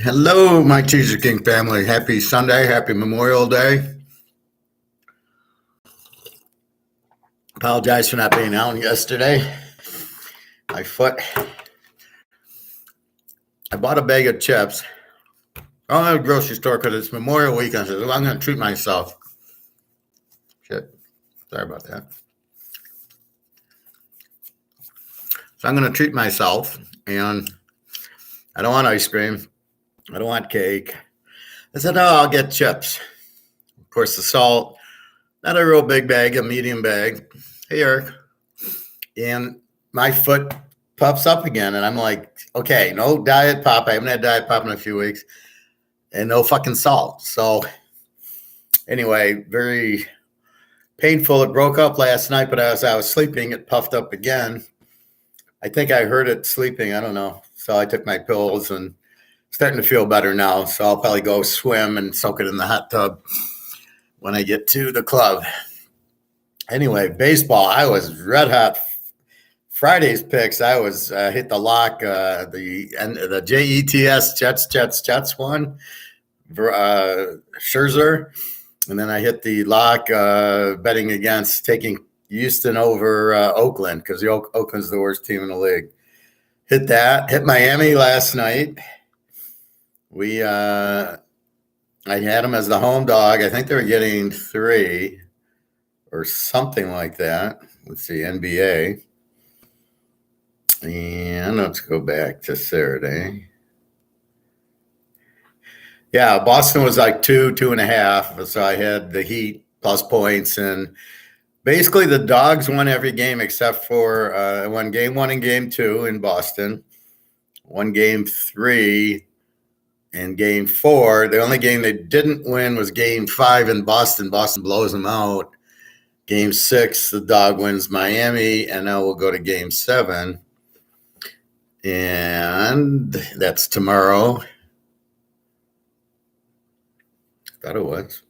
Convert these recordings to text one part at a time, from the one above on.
Hello, my Teaserking family. Happy Sunday. Happy Memorial Day. Apologize for not being out yesterday. My foot. I bought a bag of chips. I don't have a grocery store because it's Memorial Weekend. So I'm going to treat myself. Shit. Sorry about that. So I'm going to treat myself. And I don't want ice cream. I don't want cake. I said, oh, I'll get chips. Of course, the salt. Not a real big bag, a medium bag. Hey, Eric. And my foot pops up again. And I'm like, okay, no diet pop. I haven't had diet pop in a few weeks. And no fucking salt. So anyway, very painful. It broke up last night, but as I was sleeping, it puffed up again. I think I heard it sleeping. I don't know. So I took my pills and starting to feel better now. So I'll probably go swim and soak it in the hot tub when I get to the club. Anyway, baseball, I was red hot. Friday's picks, I was hit the lock, the Jets one, Scherzer, and then I hit the lock betting against taking Houston over Oakland because Oakland's the worst team in the league. Hit Miami last night. I had them as the home dog. I think they were getting 3 or something like that. Let's see, NBA. And let's go back to Saturday. Yeah, Boston was like 2.5. So I had the Heat plus points. And basically the Dogs won every game except for won game 1 and game 2 in Boston. Won game 3 and game 4. The only game they didn't win was game 5 in Boston. Boston blows them out. Game 6, the Dog wins Miami. And now we'll go to game 7. And that's tomorrow. Thought it was.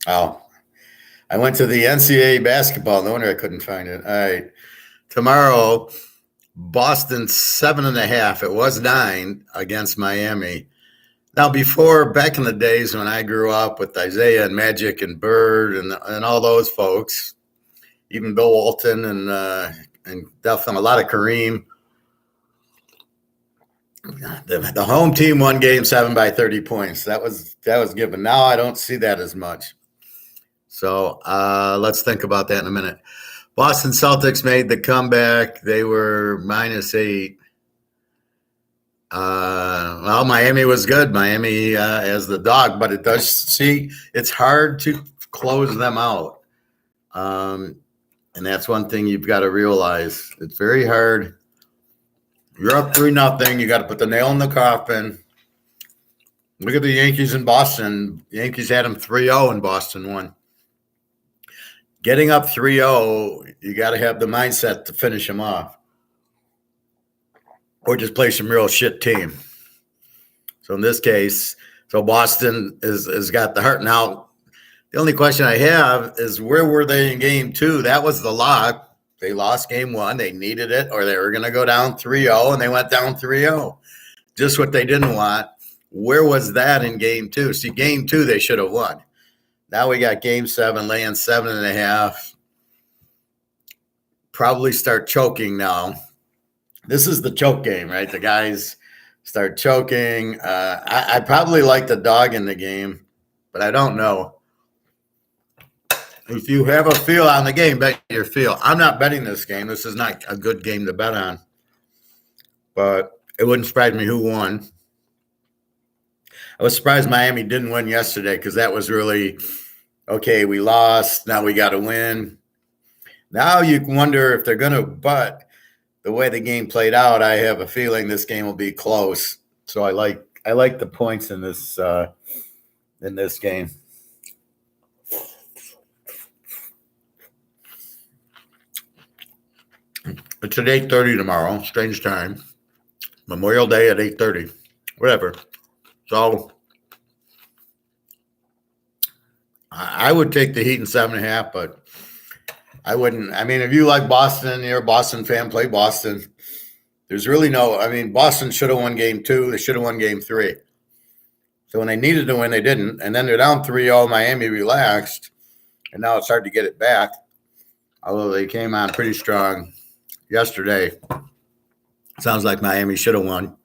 Oh, I went to the NCAA basketball. No wonder I couldn't find it. All right. Tomorrow, Boston 7.5. It was 9 against Miami. Now, back in the days when I grew up with Isaiah and Magic and Bird and all those folks, even Bill Walton and definitely a lot of Kareem. The home team won game 7 by 30 points. That was given. Now I don't see that as much. So let's think about that in a minute. Boston Celtics made the comeback. They were -8. Well, Miami was good. Miami as the dog, but it's hard to close them out. And that's one thing you've got to realize. It's very hard. You're up 3-0. You got to put the nail in the coffin. Look at the Yankees in Boston. The Yankees had them 3-0 and Boston won. Getting up 3-0, you got to have the mindset to finish them off. Or just play some real shit team. So in this case, Boston has got the heart. Now, the only question I have is where were they in game 2? That was the lock. They lost game 1. They needed it, or they were going to go down 3-0, and they went down 3-0. Just what they didn't want. Where was that in game 2? See, game 2, they should have won. Now we got game 7, laying 7.5. Probably start choking now. This is the choke game, right? The guys start choking. I probably like the dog in the game, but I don't know. If you have a feel on the game, bet your feel. I'm not betting this game. This is not a good game to bet on. But it wouldn't surprise me who won. I was surprised Miami didn't win yesterday because that was really, okay, we lost. Now we got to win. Now you can wonder if they're going to, but the way the game played out, I have a feeling this game will be close. So I like the points in this game. It's at 8:30 tomorrow. Strange time. Memorial Day at 8:30. Whatever. So I would take the Heat in 7.5, but I wouldn't. I mean, if you like Boston, you're a Boston fan, play Boston. There's really no, I mean, Boston should have won game 2. They should have won game 3. So when they needed to win, they didn't. And then they're down 3-0. Miami relaxed. And now it's hard to get it back. Although they came on pretty strong yesterday. Sounds like Miami should have won,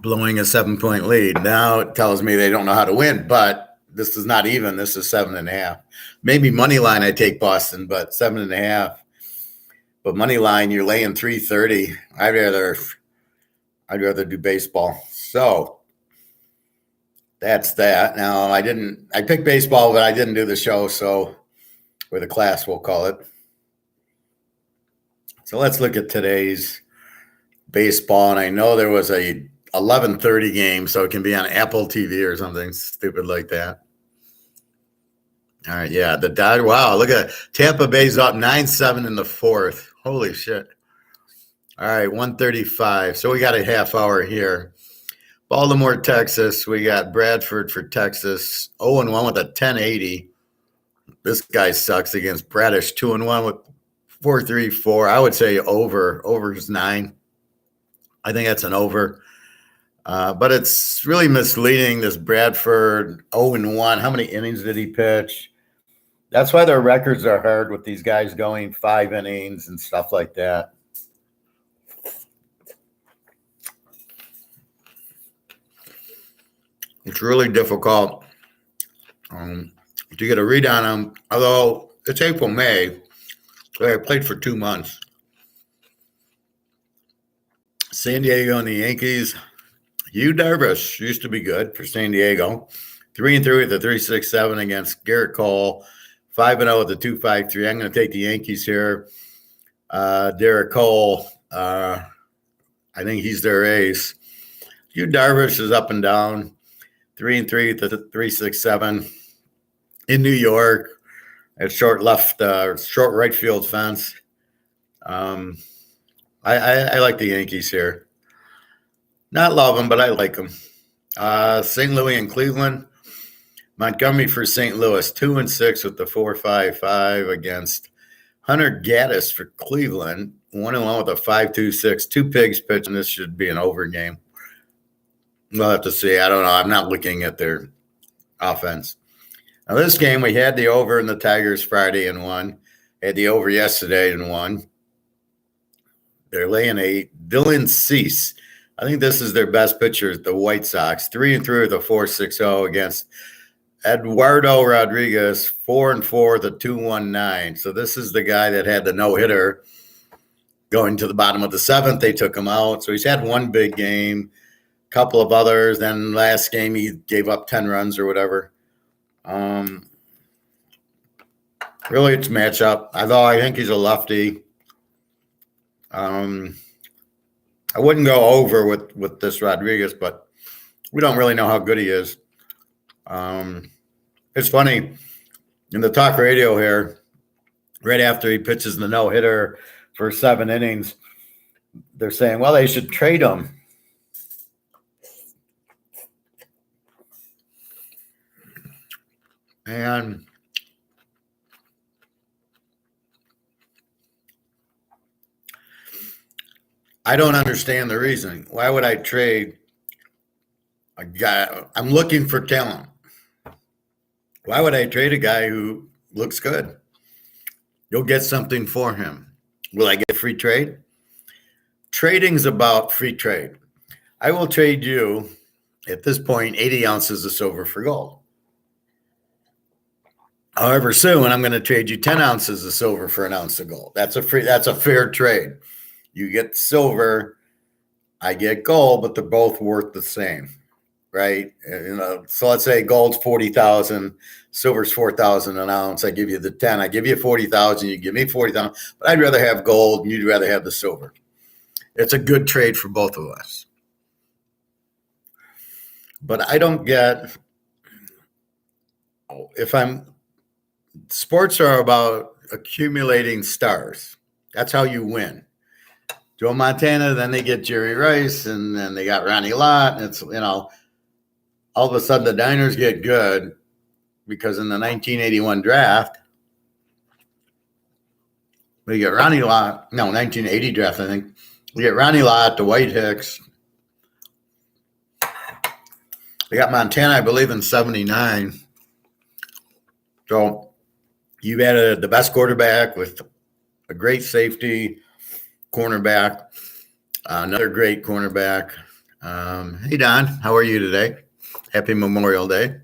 blowing a 7-point lead. Now it tells me they don't know how to win, but this is not even. This is 7.5. Maybe money line I take Boston, but 7.5. But money line, you're laying 330. I'd rather do baseball. So that's that. Now I picked baseball, but I didn't do the show, or the class, we'll call it. So let's look at today's baseball. And I know there was a 11:30 game, so it can be on Apple TV or something stupid like that. All right, yeah, the Dodgers. Wow, look at Tampa Bay's up 9-7 in the 4th. Holy shit. All right, 1:35. So we got a half hour here. Baltimore, Texas. We got Bradford for Texas. 0-1 with a 1080. This guy sucks against Bradish. 2-1 with 4.34. I would say over. Over is 9. I think that's an over. But it's really misleading, this Bradford 0-1. How many innings did he pitch? That's why their records are hard with these guys going 5 innings and stuff like that. It's really difficult to get a read on them, although it's April, May. So I played for 2 months. San Diego and the Yankees. Yu Darvish used to be good for San Diego. 3-3 with a 3.67 against Garrett Cole. 5-0 with a 2.53. I'm going to take the Yankees here. Derek Cole, I think he's their ace. Yu Darvish is up and down. 3-3 with a 3.67 in New York. At short right field fence. I like the Yankees here. Not love them, but I like them. St. Louis and Cleveland. Montgomery for St. Louis, 2-6 with the 4.55 against Hunter Gaddis for Cleveland, 1-1 with a 5.26. 2 pigs pitching. This should be an over game. We'll have to see. I don't know. I'm not looking at their offense. Now, this game, we had the over in the Tigers Friday and won. Had the over yesterday and won. They're laying 8. Dylan Cease. I think this is their best pitcher, the White Sox. 3-3 with a 4.60 against Eduardo Rodriguez, 4-4 with a 2.19. So this is the guy that had the no-hitter going to the bottom of the 7th. They took him out. So he's had one big game, a couple of others. Then last game he gave up 10 runs or whatever. Really, it's matchup. Although I think he's a lefty. I wouldn't go over with this Rodriguez, but we don't really know how good he is. It's funny, in the talk radio here, right after he pitches the no-hitter for 7 innings, they're saying, well, they should trade him. And I don't understand the reasoning. Why would I trade a guy? I'm looking for talent. Why would I trade a guy who looks good? You'll get something for him. Will I get a free trade? Trading's about free trade. I will trade you, at this point, 80 ounces of silver for gold. However, soon I'm going to trade you 10 ounces of silver for an ounce of gold. That's a fair trade. You get silver, I get gold, but they're both worth the same, right? So let's say gold's 40,000, silver's 4,000 an ounce. I give you the 10. I give you 40,000. You give me 40,000. But I'd rather have gold, and you'd rather have the silver. It's a good trade for both of us. But I don't get sports are about accumulating stars. That's how you win. Joe Montana, then they get Jerry Rice, and then they got Ronnie Lott. And it's, all of a sudden the Diners get good because in the 1981 draft, We get Ronnie Lott, no, 1980 draft, I think. We get Ronnie Lott, Dwight Hicks. We got Montana, I believe, in 79. So you've added the best quarterback with a great safety, cornerback, another great cornerback. Hey, Don, how are you today? Happy Memorial Day.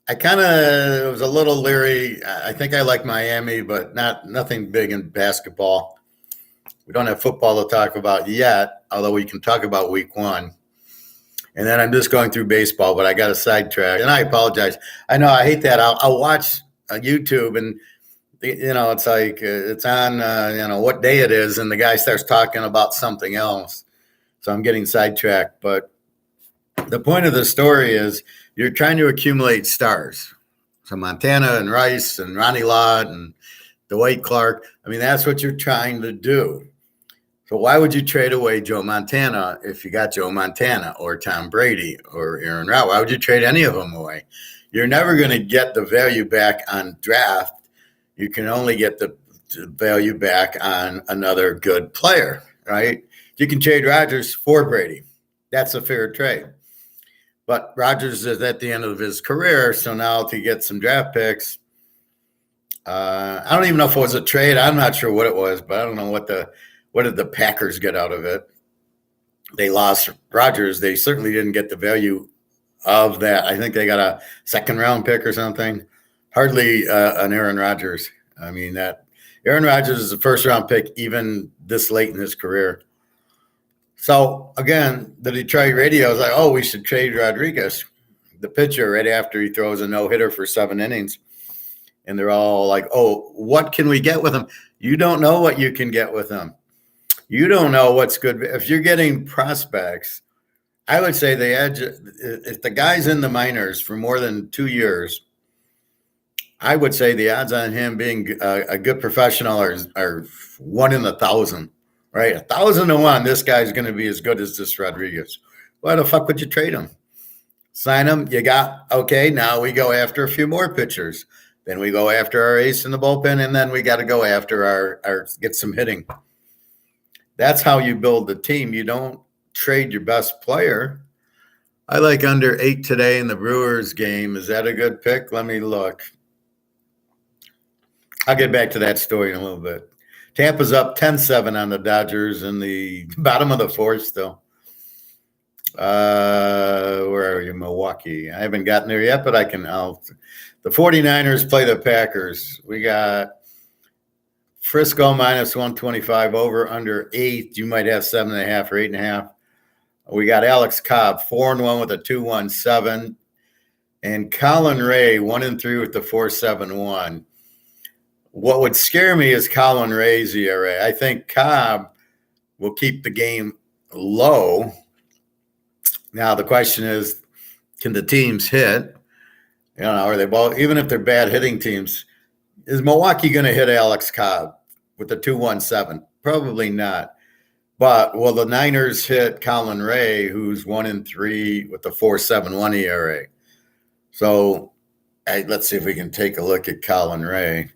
I kind of was a little leery. I think I like Miami, but nothing big in basketball. We don't have football to talk about yet, although we can talk about week 1. And then I'm just going through baseball, but I got a sidetrack, and I apologize. I know I hate that. I'll watch YouTube, and it's like it's on what day it is, and the guy starts talking about something else. So I'm getting sidetracked. But the point of the story is you're trying to accumulate stars. So Montana and Rice and Ronnie Lott and Dwight Clark. I mean, that's what you're trying to do. So why would you trade away Joe Montana if you got Joe Montana or Tom Brady or Aaron Rodgers? Why would you trade any of them away? You're never going to get the value back on draft. You can only get the value back on another good player, right? You can trade Rodgers for Brady. That's a fair trade. But Rodgers is at the end of his career, so now to get some draft picks, I don't even know if it was a trade. I'm not sure what it was, but I don't know what did the Packers get out of it. They lost Rodgers. They certainly didn't get the value of that. I think they got a second-round pick or something. Hardly an Aaron Rodgers. I mean, that Aaron Rodgers is a first-round pick even this late in his career. So, again, the Detroit radio is like, oh, we should trade Rodriguez, the pitcher, right after he throws a no-hitter for 7 innings. And they're all like, oh, what can we get with him? You don't know what you can get with him. You don't know what's good. If you're getting prospects, I would say the edge, if the guy's in the minors for more than 2 years, I would say the odds on him being a good professional are 1 in 1,000. Right, 1,000 to 1. This guy's going to be as good as this Rodriguez. Why the fuck would you trade him? Sign him. You got okay. Now we go after a few more pitchers. Then we go after our ace in the bullpen, and then we got to go after our get some hitting. That's how you build the team. You don't trade your best player. I like under 8 today in the Brewers game. Is that a good pick? Let me look. I'll get back to that story in a little bit. Tampa's up 10-7 on the Dodgers in the bottom of the 4th still. Where are you, Milwaukee? I haven't gotten there yet, but the 49ers play the Packers. We got Frisco minus 125 over under 8. You might have 7.5 or 8.5. We got Alex Cobb 4-1 with a 2.17, and Colin Ray 1-3 with the 4.71. What would scare me is Colin Ray's ERA. I think Cobb will keep the game low. Now the question is, can the teams hit? Are they both? Even if they're bad hitting teams, is Milwaukee going to hit Alex Cobb with the 2.17? Probably not. But will the Niners hit Colin Ray, who's 1-3 with the 4.71 ERA? So let's see if we can take a look at Colin Ray.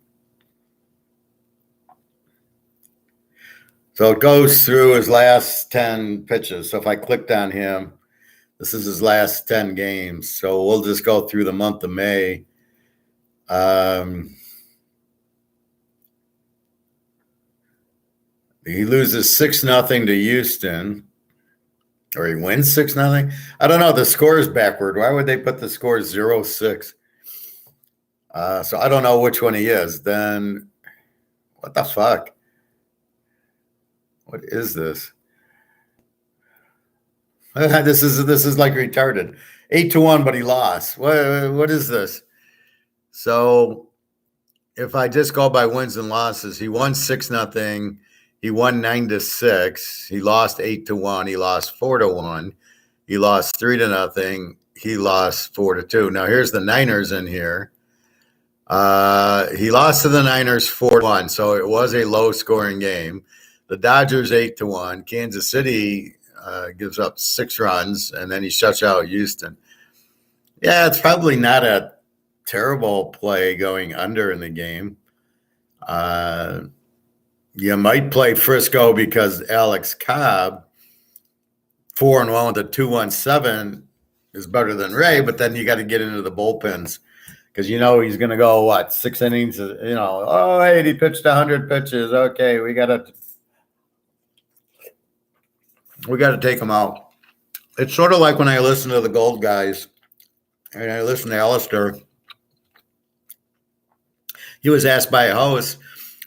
So it goes through his last 10 pitches. So if I clicked on him, this is his last 10 games. So we'll just go through the month of May. He loses 6-0 to Houston, or he wins 6-0. I don't know. The score is backward. Why would they put the score 0-6? So I don't know which one he is. Then what the fuck? What is this? This is like retarded. 8-1, but he lost. What is this? So if I just go by wins and losses, he won 6-0. He won 9-6. He lost 8-1. He lost 4-1. He lost 3-0. He lost 4-2. Now here's the Niners in here. He lost to the Niners 4-1, so it was a low-scoring game. The Dodgers 8-1. Kansas City gives up 6 runs, and then he shuts out Houston. Yeah, it's probably not a terrible play going under in the game. You might play Frisco because Alex Cobb, 4-1 with a 2.17 is better than Ray, but then you got to get into the bullpens because he's going to go, what, 6 innings? Oh, hey, he pitched 100 pitches. Okay, we got to take him out. It's sort of like when I listen to the Gold guys and I listen to Alistair. He was asked by a host,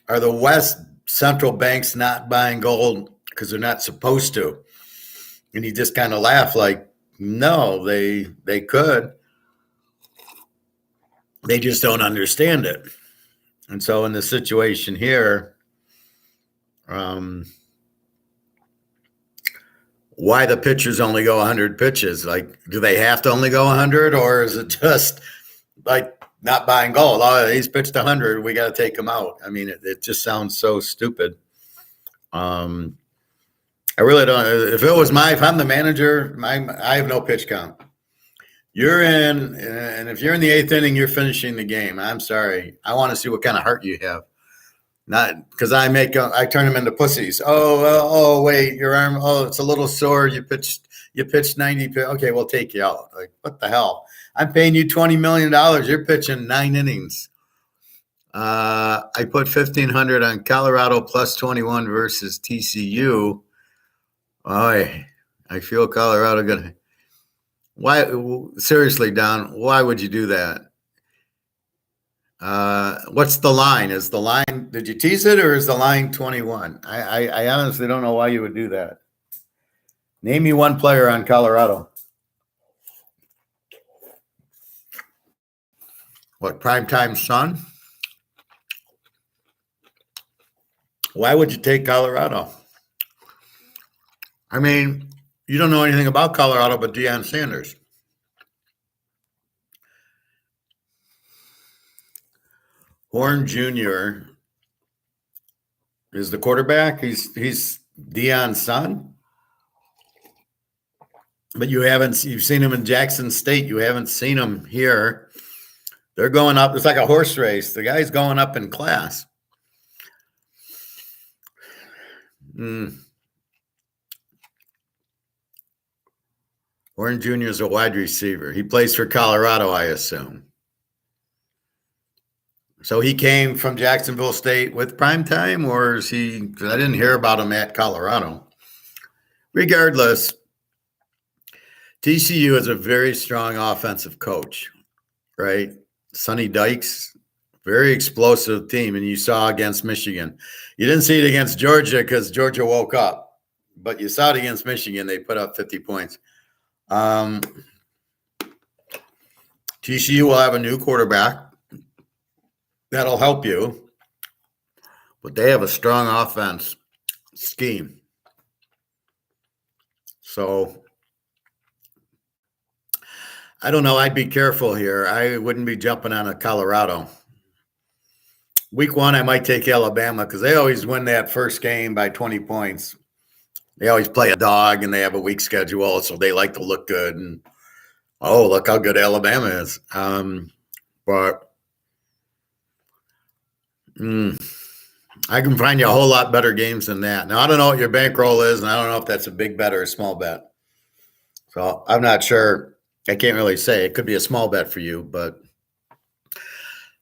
are the West central banks not buying gold because they're not supposed to? And he just kind of laughed like, no, they could. They just don't understand it. And so in the situation here, why the pitchers only go 100 pitches? Like, do they have to only go 100, or is it just like not buying gold? Oh, he's pitched 100. We got to take him out. I mean, it just sounds so stupid. I really don't. If I'm the manager, I have no pitch count. You're in, and if you're in the 8th inning, you're finishing the game. I'm sorry. I want to see what kind of heart you have. Not because I turn them into pussies. Oh, wait, your arm. Oh, it's a little sore. You pitched 90. Okay, we'll take you out. Like, what the hell? I'm paying you $20 million. You're pitching 9 innings. I put 1,500 on Colorado plus 21 versus TCU. I feel Colorado gonna. Why? Seriously, Don, why would you do that? What's the line? Is the line, did you tease it, or is the line 21? I honestly don't know why you would do that. Name me one player on Colorado. What, primetime Sun? Why would you take Colorado? I mean, you don't know anything about Colorado but Deion Sanders. Horn Jr. is the quarterback. He's Deion's son. But you've seen him in Jackson State. You haven't seen him here. They're going up. It's like a horse race. The guy's going up in class. Horn Jr. is a wide receiver. He plays for Colorado, I assume. So he came from Jacksonville State with primetime, or is he? Because I didn't hear about him at Colorado. Regardless, TCU is a very strong offensive coach, right? Sonny Dykes, very explosive team, and you saw against Michigan. You didn't see it against Georgia because Georgia woke up, but you saw it against Michigan. They put up 50 points. TCU will have a new quarterback. That'll help you, but they have a strong offense scheme. So I don't know. I'd be careful here. I wouldn't be jumping on a Colorado. Week 1, I might take Alabama because they always win that first game by 20 points. They always play a dog, and they have a weak schedule, so they like to look good. And, oh, look how good Alabama is. But I can find you a whole lot better games than that. Now, I don't know what your bankroll is, and I don't know if that's a big bet or a small bet. So I'm not sure. I can't really say. It could be a small bet for you, but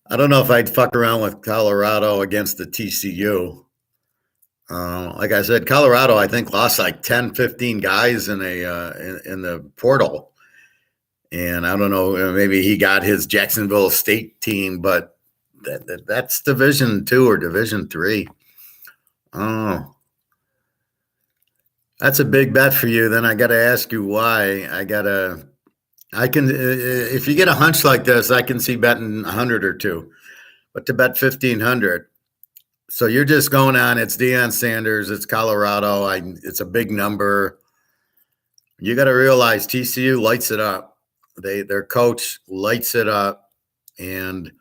I don't know if I'd fuck around with Colorado against the TCU. Like I said, Colorado, I think, lost like 10, 15 guys in the portal. And I don't know, maybe he got his Jacksonville State team, but that's Division 2 or Division 3. Oh, that's a big bet for you. Then I got to ask you why. If you get a hunch like this, I can see betting 100 or 2, but to bet 1,500. So you're just going on, it's Deion Sanders, it's Colorado. It's a big number. You got to realize TCU lights it up. Their coach lights it up, and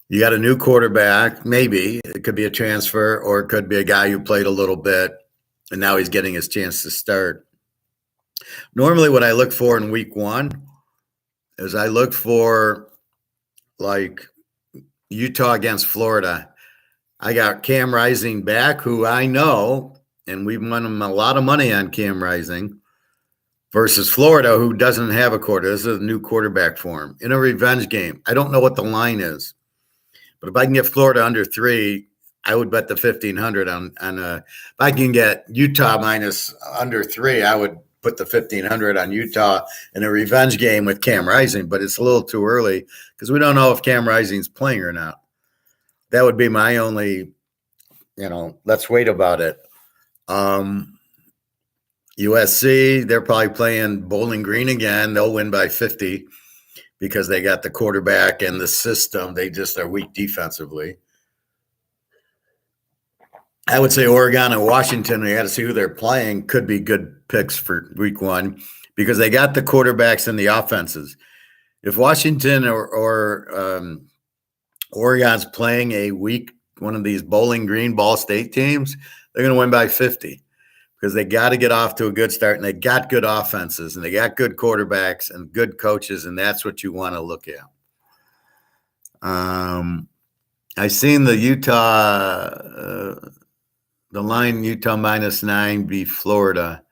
you got a new quarterback. Maybe it could be a transfer, or it could be a guy who played a little bit, and now he's getting his chance to start. Normally what I look for in week 1 is I look for like Utah against Florida. I got Cam Rising back, who I know, and we've won him a lot of money on Cam Rising, versus Florida, who doesn't have a quarter. This is a new quarterback for him in a revenge game. I don't know what the line is, but if I can get Florida under 3, I would bet the 1,500 on if I can get Utah minus under 3, I would put the 1,500 on Utah in a revenge game with Cam Rising, but it's a little too early because we don't know if Cam Rising's playing or not. That would be my only, let's wait about it. USC, they're probably playing Bowling Green again. They'll win by 50 because they got the quarterback and the system. They just are weak defensively. I would say Oregon and Washington, we got to see who they're playing, could be good picks for week 1 because they got the quarterbacks and the offenses. If Washington or Oregon's playing one of these Bowling Green Ball State teams, they're going to win by 50 because they got to get off to a good start, and they got good offenses, and they got good quarterbacks and good coaches, and that's what you want to look at. I've seen the line Utah minus 9 be Florida.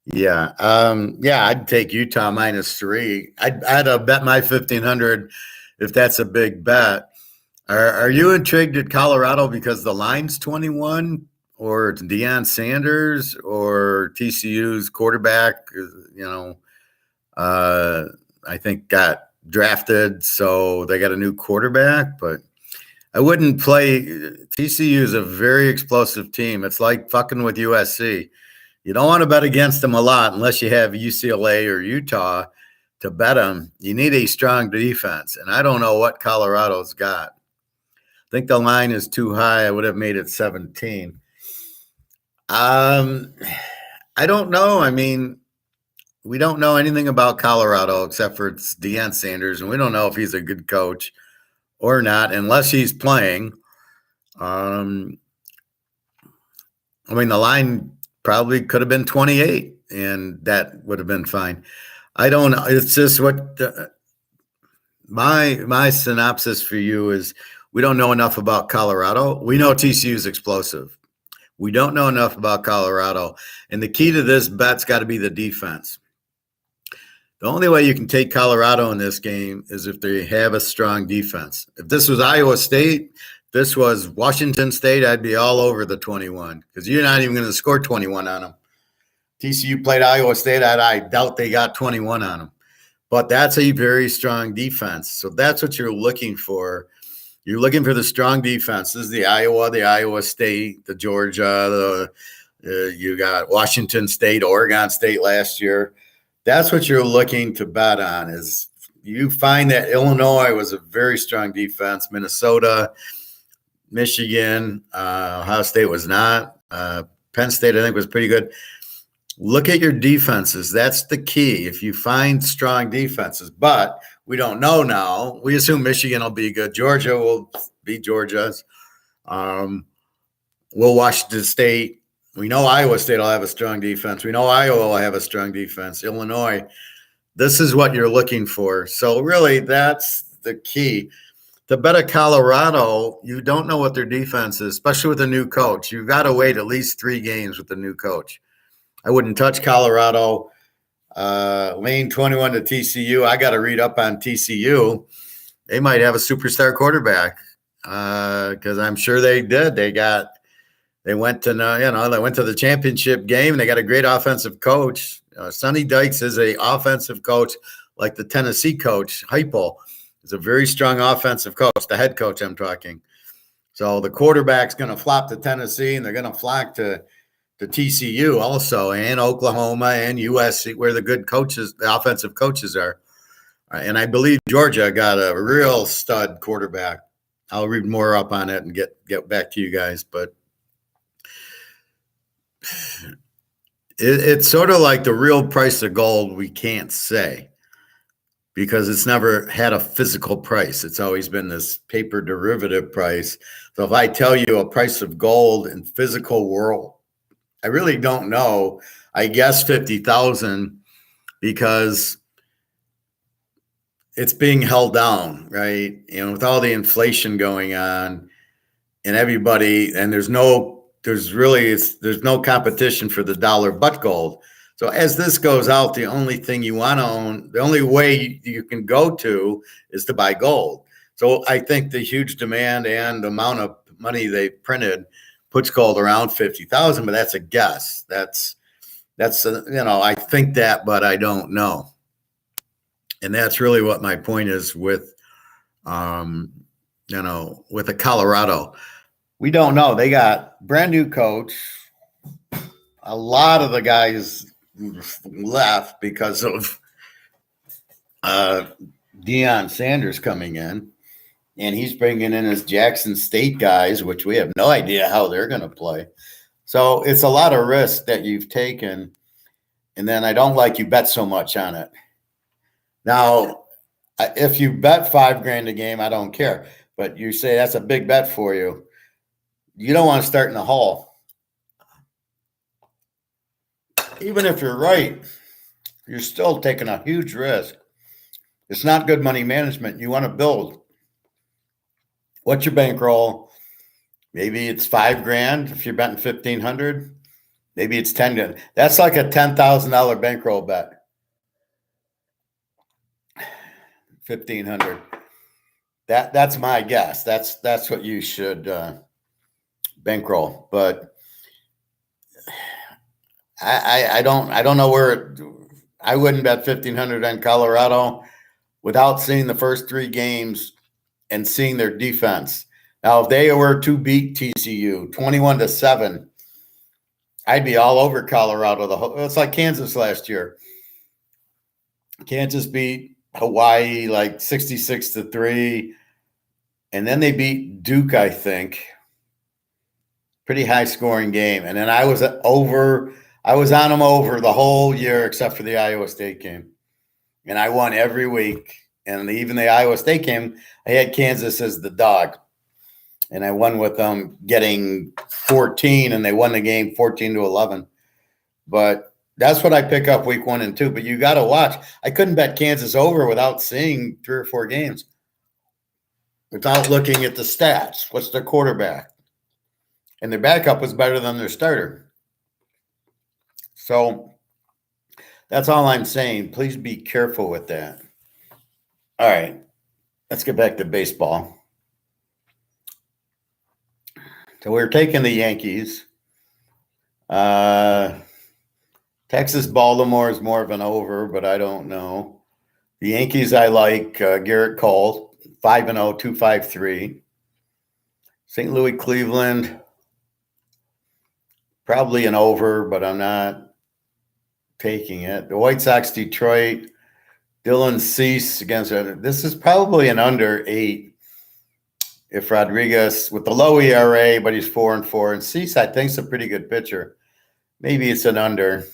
Yeah. I'd take Utah minus 3. I'd bet my 1,500 if that's a big bet. Are you intrigued at Colorado because the line's 21, or it's Deion Sanders, or TCU's quarterback? I think got drafted, so they got a new quarterback, but I wouldn't play. TCU is a very explosive team. It's like fucking with USC. You don't want to bet against them a lot unless you have UCLA or Utah to bet them. You need a strong defense, and I don't know what Colorado's got. I think the line is too high. I would have made it 17. I don't know. I mean, we don't know anything about Colorado except for it's Deion Sanders, and we don't know if he's a good coach or not unless he's playing. The line probably could have been 28, and that would have been fine. I don't know. It's just what my synopsis for you is. We don't know enough about Colorado. We know TCU is explosive. We don't know enough about Colorado. And the key to this bet's got to be the defense. The only way you can take Colorado in this game is if they have a strong defense. If this was Iowa State, this was Washington State, I'd be all over the 21 because you're not even going to score 21 on them. TCU played Iowa State. I doubt they got 21 on them. But that's a very strong defense. So that's what you're looking for. You're looking for the strong defenses, the Iowa State, the Georgia, you got Washington State, Oregon State last year. That's what you're looking to bet on is you find that Illinois was a very strong defense, Minnesota, Michigan, Ohio State was not. Penn State, I think, was pretty good. Look at your defenses. That's the key. If you find strong defenses, but we don't know now. We assume Michigan will be good. Georgia will be Georgia's. We'll Washington State. We know Iowa State will have a strong defense. We know Iowa will have a strong defense. Illinois. This is what you're looking for. So really, that's the key. To bet at Colorado, you don't know what their defense is, especially with a new coach. You've got to wait at least 3 games with the new coach. I wouldn't touch Colorado. Lane 21 to TCU. I got to read up on TCU. They might have a superstar quarterback because I'm sure they did. They went to the championship game. And they got a great offensive coach. Sonny Dykes is a offensive coach like the Tennessee coach. Heupel is a very strong offensive coach. The head coach I'm talking. So the quarterback's going to flop to Tennessee, and they're going to flock to TCU also, and Oklahoma and USC, where the good coaches, the offensive coaches are. And I believe Georgia got a real stud quarterback. I'll read more up on it and get back to you guys. But it's sort of like the real price of gold we can't say because it's never had a physical price. It's always been this paper derivative price. So if I tell you a price of gold in physical world, I really don't know. I guess 50,000 because it's being held down, right? With all the inflation going on and everybody, and there's no competition for the dollar but gold. So as this goes out, the only thing you want to own, the only way you can go to is to buy gold. So I think the huge demand and the amount of money they printed puts gold around 50,000, but that's a guess. That's I think that, but I don't know. And that's really what my point is with, with the Colorado. We don't know. They got brand new coach. A lot of the guys left because of Deion Sanders coming in, and he's bringing in his Jackson State guys, which we have no idea how they're going to play. So it's a lot of risk that you've taken, and then I don't like you bet so much on it. Now, if you bet $5,000 a game, I don't care. But you say that's a big bet for you. You don't want to start in the hole. Even if you're right, you're still taking a huge risk. It's not good money management. You want to build. What's your bankroll? Maybe it's $5,000 if you're betting 1,500. Maybe it's $10,000. That's like a $10,000 bankroll bet. 1,500. That's my guess. That's what you should bankroll. But I don't know where I wouldn't bet 1,500 on Colorado without seeing the first 3 games and seeing their defense. Now, if they were to beat TCU 21-7, I'd be all over Colorado. It's like Kansas last year. Kansas beat Hawaii like 66-3, and then they beat Duke, I think. Pretty high scoring game. And then I was on them over the whole year except for the Iowa State game. And I won every week. And even the Iowa State game, I had Kansas as the dog. And I won with them getting 14, and they won the game 14-11. But that's what I pick up week 1 and 2. But you got to watch. I couldn't bet Kansas over without seeing 3 or 4 games, without looking at the stats. What's their quarterback? And their backup was better than their starter. So that's all I'm saying. Please be careful with that. All right, let's get back to baseball. So we're taking the Yankees. Texas-Baltimore is more of an over, but I don't know. The Yankees, I like Garrett Cole, 5-0, 2.53. St. Louis, Cleveland, probably an over, but I'm not taking it. The White Sox, Detroit, Dylan Cease against – this is probably an under 8 if Rodriguez – with the low ERA, but he's 4-4. And Cease, I think, is a pretty good pitcher. Maybe it's an under.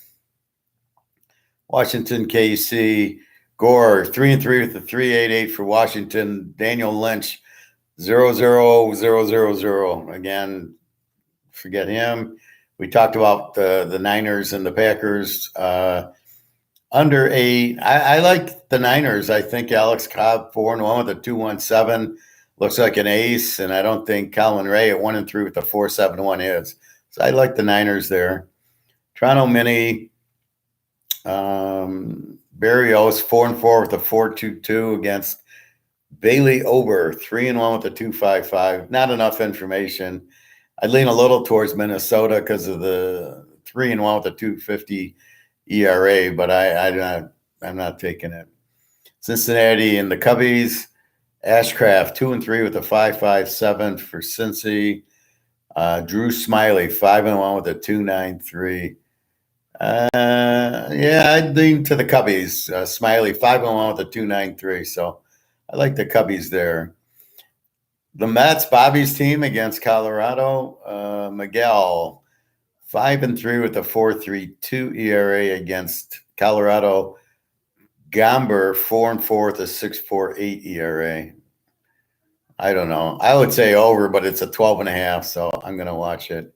Washington, KC, Gore, 3-3 with the 3.88 for Washington. Daniel Lynch, 0-0-0-0-0. Again, forget him. We talked about the Niners and the Packers. Under 8. I like the Niners. I think Alex Cobb, 4-1 with a 2.17. Looks like an ace. And I don't think Colin Ray at 1-3 with the 4.71 is. So I like the Niners there. Toronto Mini, Barrios, 4-4 with a 4.22 against Bailey Ober, 3-1 with a 2.55. Not enough information. I'd lean a little towards Minnesota because of the 3-1 with a 2.50 ERA, but I'm not taking it. Cincinnati and the Cubbies, Ashcraft, 2-3 with a 5.57 for Cincy. Drew Smiley, 5-1 with a 2.93. I'd lean to the Cubbies. Smiley, 5-1 with a 2.93. So I like the Cubbies there. The Mets, Bobby's team against Colorado. Miguel, 5-3 with a 4.32 ERA against Colorado. Gomber, 4-4 with a 6.48 ERA. I don't know. I would say over, but it's a 12.5, so I'm going to watch it.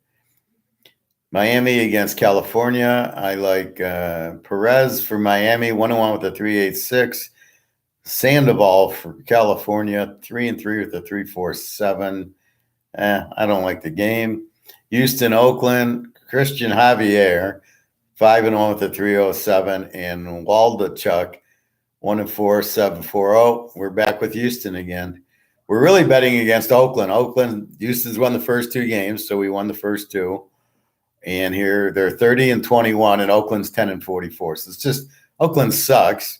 Miami against California. I like Perez for Miami, 1-1 with a 3.86. Sandoval for California, 3-3 with a 3.47. I don't like the game. Houston, Oakland, Christian Javier, 5-1 with a 3.07, and Waldachuk, 1-4, 7.40. We're back with Houston again. We're really betting against Oakland. Houston's won the first 2 games, so we won the first 2. And here they're 30-21, and Oakland's 10-44. So it's just Oakland sucks.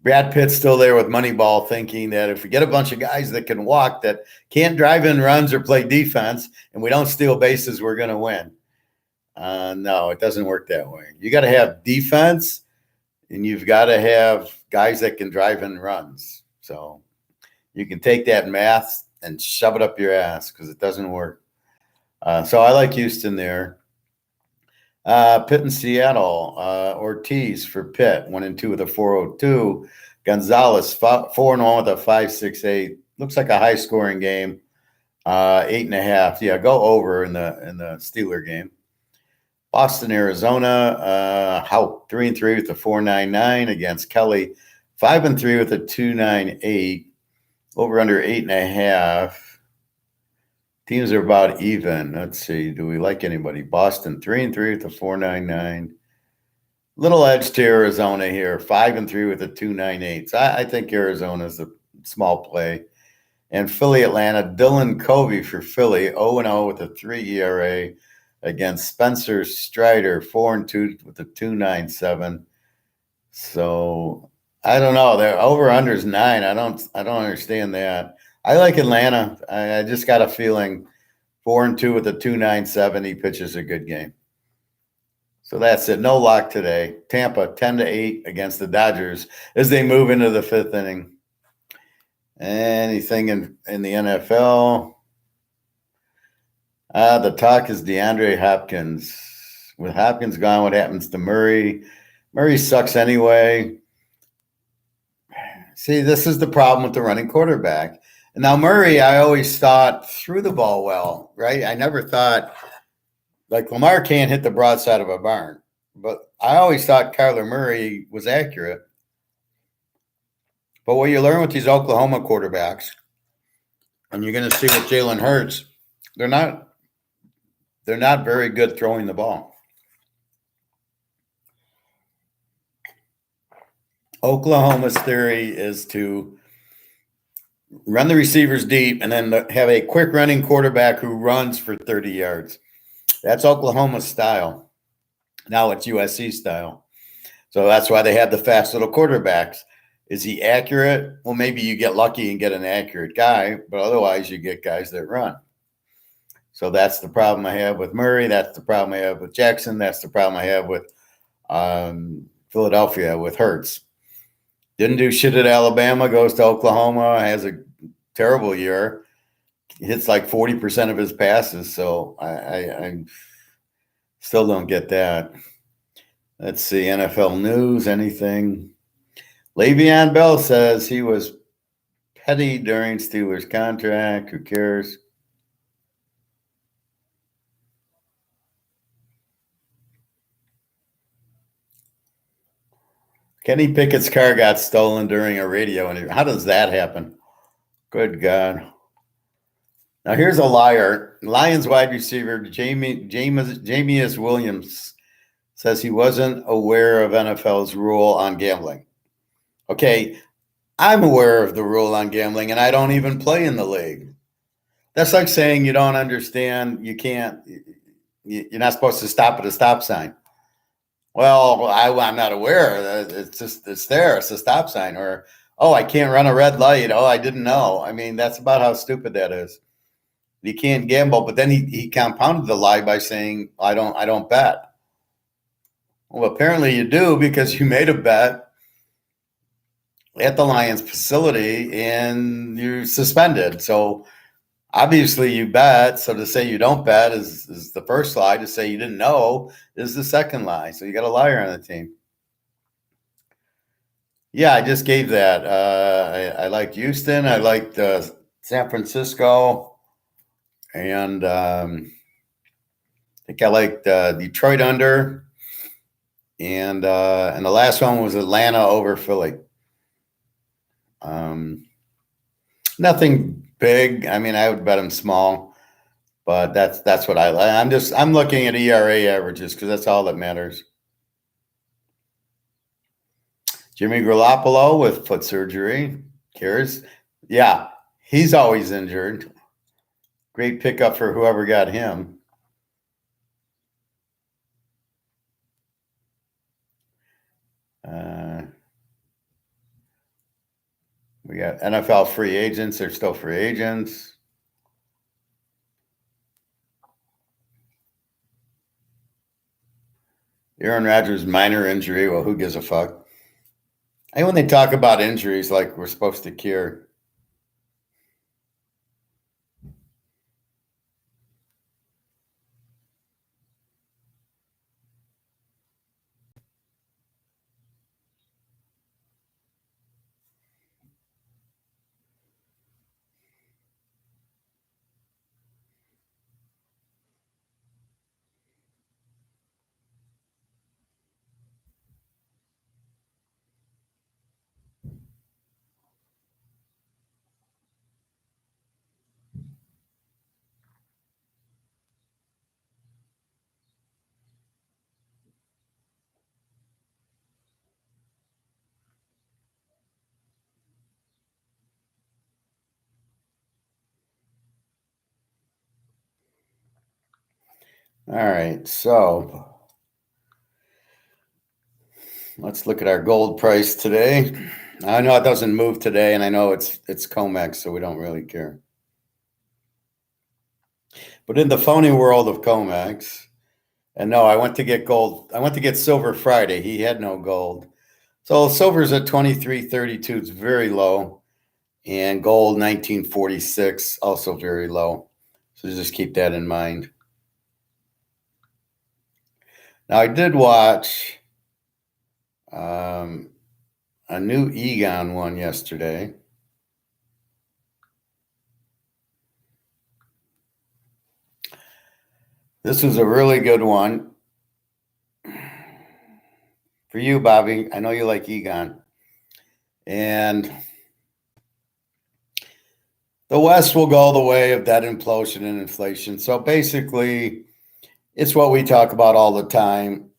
Brad Pitt's still there with Moneyball, thinking that if we get a bunch of guys that can walk, that can't drive in runs or play defense, and we don't steal bases, we're going to win. No, it doesn't work that way. You got to have defense, and you've got to have guys that can drive in runs. So you can take that math and shove it up your ass because it doesn't work. So I like Houston there. Pitt and Seattle, Ortiz for Pitt, 1-2 with a 4.02. Gonzalez, 4-1 with a 5.68. Looks like a high scoring game. 8.5. Yeah, go over in the Steeler game. Boston, Arizona, 3-3 with a 4.99 against Kelly. 5-3 with a 2.98. Over under 8.5. Teams are about even. Let's see. Do we like anybody? Boston, 3-3 with a 4.99. Little edge to Arizona here, 5-3 with a 2.98. So I think Arizona's a small play. And Philly, Atlanta, Dylan Covey for Philly, 0-0 with a 3 ERA against Spencer Strider, 4-2 with a 2.97. So I don't know. Their over/under's 9. I don't understand that. I like Atlanta. I just got a feeling 4-2 with a 2.97. He pitches a good game. So that's it. No lock today. Tampa 10-8 against the Dodgers as they move into the 5th inning. Anything in the NFL? The talk is DeAndre Hopkins. With Hopkins gone, what happens to Murray? Murray sucks anyway. See, this is the problem with the running quarterback. And now Murray, I always thought threw the ball well, right? I never thought, like Lamar can't hit the broadside of a barn. But I always thought Kyler Murray was accurate. But what you learn with these Oklahoma quarterbacks, and you're going to see with Jalen Hurts, they're not very good throwing the ball. Oklahoma's theory is to run the receivers deep and then have a quick running quarterback who runs for 30 yards. That's Oklahoma's style. Now it's USC style. So that's why they have the fast little quarterbacks. Is he accurate? Well, maybe you get lucky and get an accurate guy, but otherwise you get guys that run. So that's the problem I have with Murray. That's the problem I have with Jackson. That's the problem I have with Philadelphia with Hurts. Didn't do shit at Alabama, goes to Oklahoma, has a terrible year, hits like 40% of his passes. So I still don't get that. Let's see, NFL news, anything. Le'Veon Bell says he was petty during Steelers contract. Who cares? Kenny Pickett's car got stolen during a radio interview. How does that happen? Good God. Now here's a liar. Lions wide receiver Jameis Williams says he wasn't aware of NFL's rule on gambling. Okay, I'm aware of the rule on gambling, and I don't even play in the league. That's like saying you don't understand. You're not supposed to stop at a stop sign. Well, I'm not aware. It's there. It's a stop sign. Or, oh, I can't run a red light. Oh, I didn't know. I mean, that's about how stupid that is. You can't gamble. But then he compounded the lie by saying, I don't bet. Well, apparently you do, because you made a bet at the Lions facility and you're suspended. So obviously you bet. So to say you don't bet is the first lie. To say you didn't know is the second lie. So you got a liar on the team. Yeah, I just gave that. I liked Houston. I liked San Francisco. And I think I liked Detroit under. And the last one was Atlanta over Philly. Nothing big. I mean, I would bet him small, but that's what I like. I'm looking at ERA averages because that's all that matters. Jimmy Garoppolo with foot surgery. Cares? Yeah, he's always injured. Great pickup for whoever got him. We got NFL free agents. They're still free agents. Aaron Rodgers' minor injury. Well, who gives a fuck? And when they talk about injuries like we're supposed to cure. All right, so let's look at our gold price today. I know it doesn't move today, and I know it's COMEX, so we don't really care. But in the phony world of COMEX, and no, I went to get gold. I went to get silver Friday. He had no gold. So silver's at 23.32. It's very low. And gold 1946, also very low. So just keep that in mind. Now I did watch a new Egon one yesterday. This was a really good one. For you, Bobby, I know you like Egon. And the West will go the way of debt implosion and inflation. So basically, it's what we talk about all the time.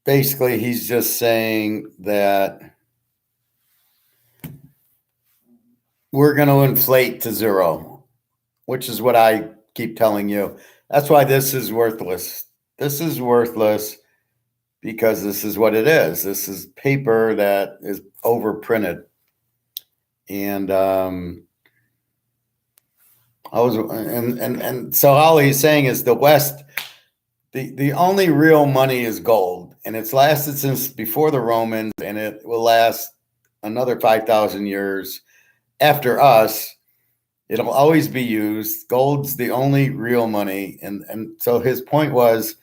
Basically, he's just saying that we're going to inflate to zero, which is what I keep telling you. That's why this is worthless. This is worthless because this is what it is. This is paper that is overprinted. And so all he's saying is the West, the only real money is gold, and it's lasted since before the Romans, and it will last another 5,000 years after us. It'll always be used. Gold's the only real money, and so his point was,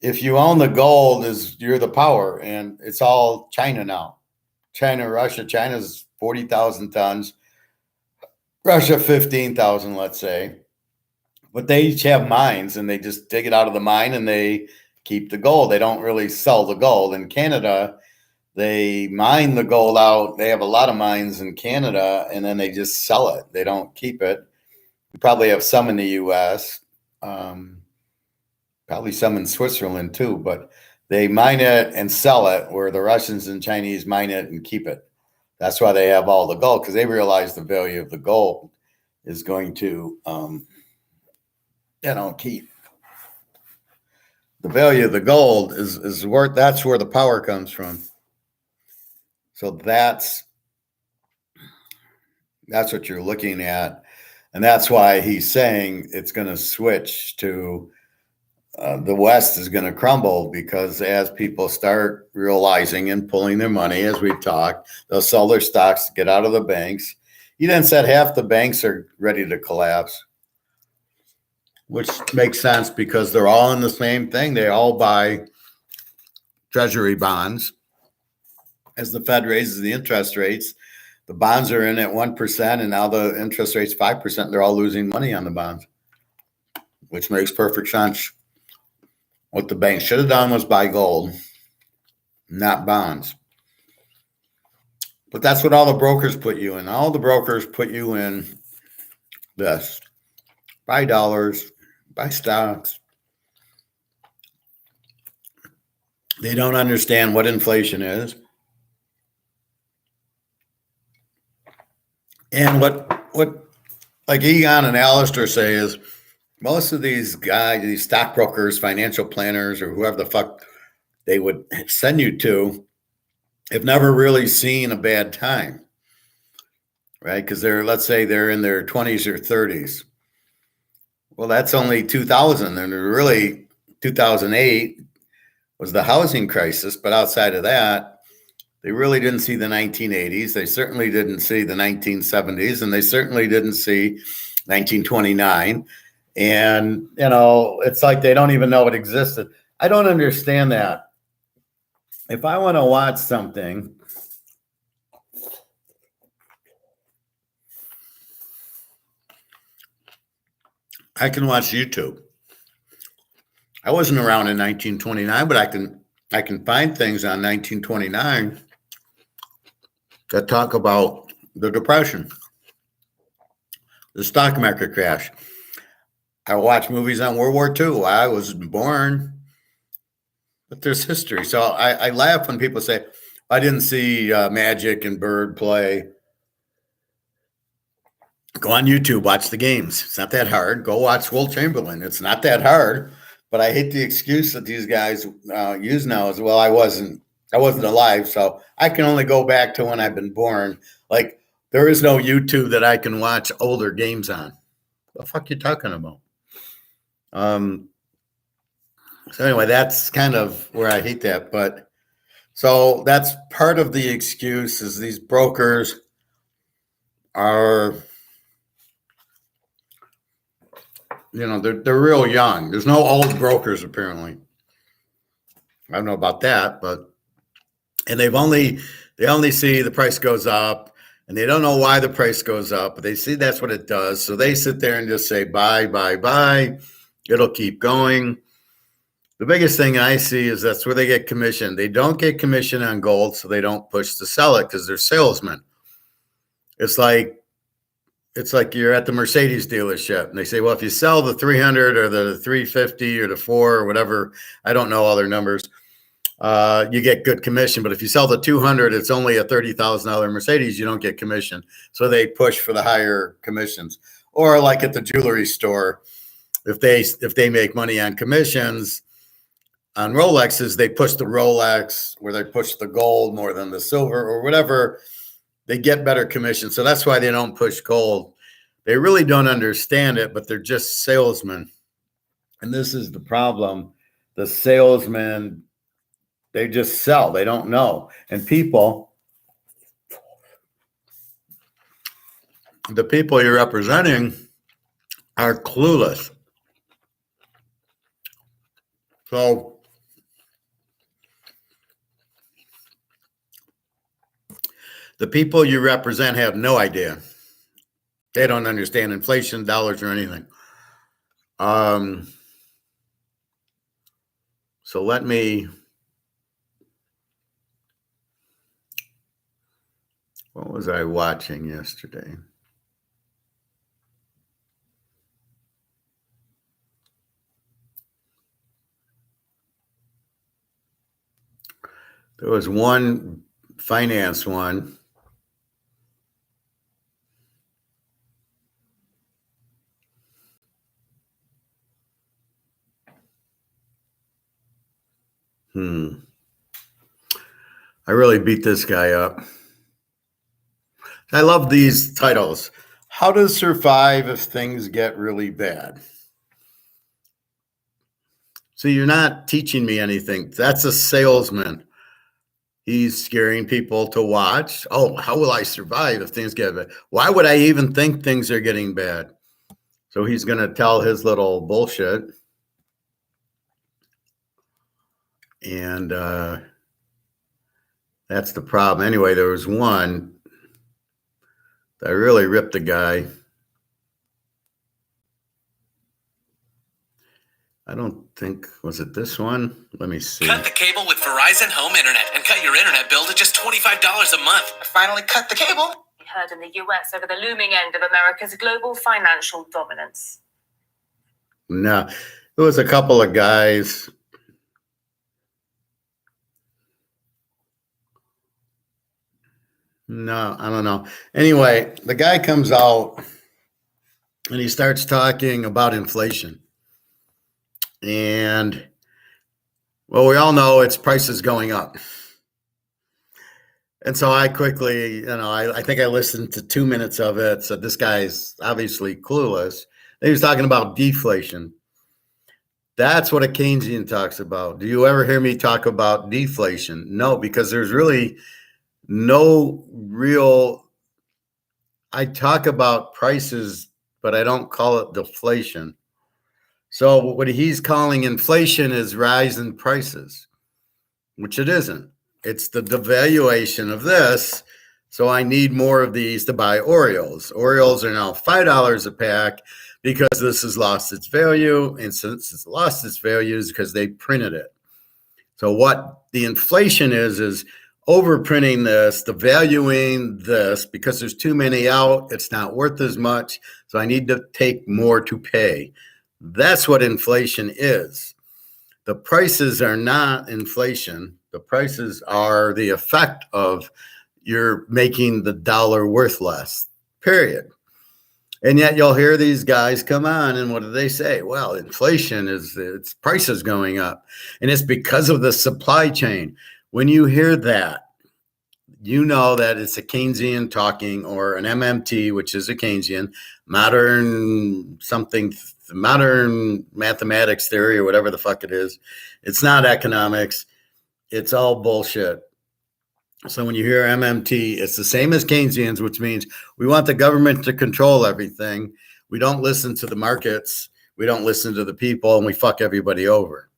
if you own the gold, you're the power, and it's all China now. China, Russia. China's 40,000 tons. Russia 15,000, let's say. But they each have mines, and they just dig it out of the mine and they keep the gold. They don't really sell the gold. In Canada, they mine the gold out. They have a lot of mines in Canada, and then they just sell it. They don't keep it. We probably have some in the U.S., probably some in Switzerland too, but they mine it and sell it, where the Russians and Chinese mine it and keep it. That's why they have all the gold, because they realize the value of the gold is going to keep the value of the gold is worth. That's where the power comes from. So that's what you're looking at, and that's why he's saying it's going to switch to the West is going to crumble, because as people start realizing and pulling their money, as we've talked, they'll sell their stocks to get out of the banks. He then said half the banks are ready to collapse, which makes sense because they're all in the same thing. They all buy treasury bonds. As the Fed raises the interest rates, the bonds are in at 1%, and now the interest rate's 5%. They're all losing money on the bonds, which makes perfect sense. What the bank should have done was buy gold, not bonds. But that's what all the brokers put you in. All the brokers put you in this. Buy dollars, buy stocks. They don't understand what inflation is. And what like Egon and Alistair say is most of these guys, these stockbrokers, financial planners, or whoever the fuck they would send you to, have never really seen a bad time, right? Because let's say they're in their 20s or 30s. Well, that's only 2000. And really, 2008 was the housing crisis. But outside of that, they really didn't see the 1980s. They certainly didn't see the 1970s. And they certainly didn't see 1929. And, it's like they don't even know it existed. I don't understand that. If I want to watch something, I can watch YouTube. I wasn't around in 1929, but I can find things on 1929 that talk about the Depression, the stock market crash. I watch movies on World War II. I was born, but there's history. So I laugh when people say, I didn't see Magic and Bird play. Go on YouTube, watch the games. It's not that hard. Go watch Will Chamberlain. It's not that hard. But I hate the excuse that these guys use now as well. I wasn't alive, so I can only go back to when I've been born. Like there is no YouTube that I can watch older games on. What the fuck you talking about? So anyway, that's kind of where I hate that. But so that's part of the excuse is these brokers are, they're real young. There's no old brokers apparently. I don't know about that, and they only see the price goes up and they don't know why the price goes up, but they see that's what it does. So they sit there and just say, buy, buy, buy. It'll keep going. The biggest thing I see is that's where they get commission. They don't get commission on gold, so they don't push to sell it because they're salesmen. It's like you're at the Mercedes dealership and they say, well, if you sell the 300 or the 350 or the 4 or whatever, I don't know all their numbers, you get good commission. But if you sell the 200, it's only a $30,000 Mercedes, you don't get commission. So they push for the higher commissions. Or like at the jewelry store, if they make money on commissions on Rolexes, they push the Rolex, or they push the gold more than the silver or whatever. They get better commission. So that's why they don't push gold. They really don't understand it, but they're just salesmen. And this is the problem. The salesmen, they just sell. They don't know. And the people you're representing are clueless. So the people you represent have no idea. They don't understand inflation, dollars, or anything. So what was I watching yesterday? There was one finance one. I really beat this guy up. I love these titles. How to survive if things get really bad. So you're not teaching me anything. That's a salesman. He's scaring people to watch. Oh, how will I survive if things get bad? Why would I even think things are getting bad? So he's going to tell his little bullshit. And that's the problem. Anyway, there was one that really ripped the guy. I don't think, was it this one? Let me see. Cut the cable with Verizon Home Internet and cut your internet bill to just $25 a month. I finally cut the cable. We heard in the US over the looming end of America's global financial dominance. No, it was a couple of guys. No, I don't know. Anyway, the guy comes out and he starts talking about inflation. And, well, we all know it's prices going up. And so I quickly, I think I listened to 2 minutes of it. So this guy's obviously clueless. He was talking about deflation. That's what a Keynesian talks about. Do you ever hear me talk about deflation? No, because there's really no real, I talk about prices, but I don't call it deflation. So what he's calling inflation is rise in prices, which it isn't. It's the devaluation of this. So I need more of these to buy Oreos. Oreos are now $5 a pack because this has lost its value. And since it's lost its value is because they printed it. So what the inflation is overprinting this, devaluing this, because there's too many out, it's not worth as much. So I need to take more to pay. That's what inflation is. The prices are not inflation. The prices are the effect of you're making the dollar worth less, period. And yet you'll hear these guys come on and what do they say? Well, inflation is its prices going up. And it's because of the supply chain. When you hear that, you know that it's a Keynesian talking or an MMT, which is a Keynesian, modern mathematics theory or whatever the fuck it is. It's not economics. It's all bullshit. So when you hear MMT, it's the same as Keynesians, which means we want the government to control everything. We don't listen to the markets. We don't listen to the people, and we fuck everybody over.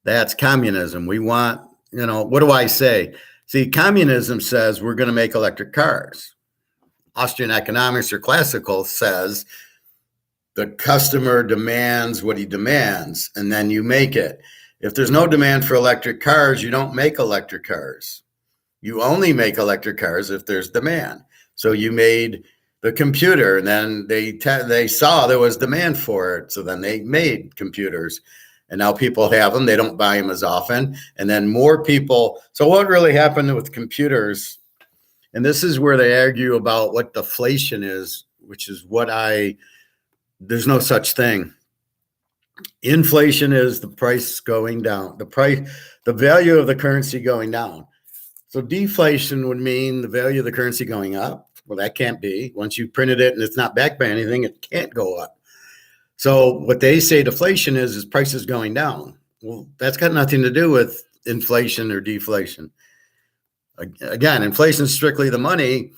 That's communism. We want, what do I say? See, communism says we're going to make electric cars. Austrian economics or classical says the customer demands what he demands, and then you make it. If there's no demand for electric cars, you don't make electric cars. You only make electric cars if there's demand. So you made the computer, and then they saw there was demand for it. So then they made computers, and now people have them. They don't buy them as often. And then more people. So what really happened with computers, and this is where they argue about what deflation is, which is there's no such thing. Inflation is the price going down, the value of the currency going down. So deflation would mean the value of the currency going up. Well, that can't be. Once you printed it and it's not backed by anything, it can't go up. So what they say deflation is prices going down. Well, that's got nothing to do with inflation or deflation. Again, inflation is strictly the money.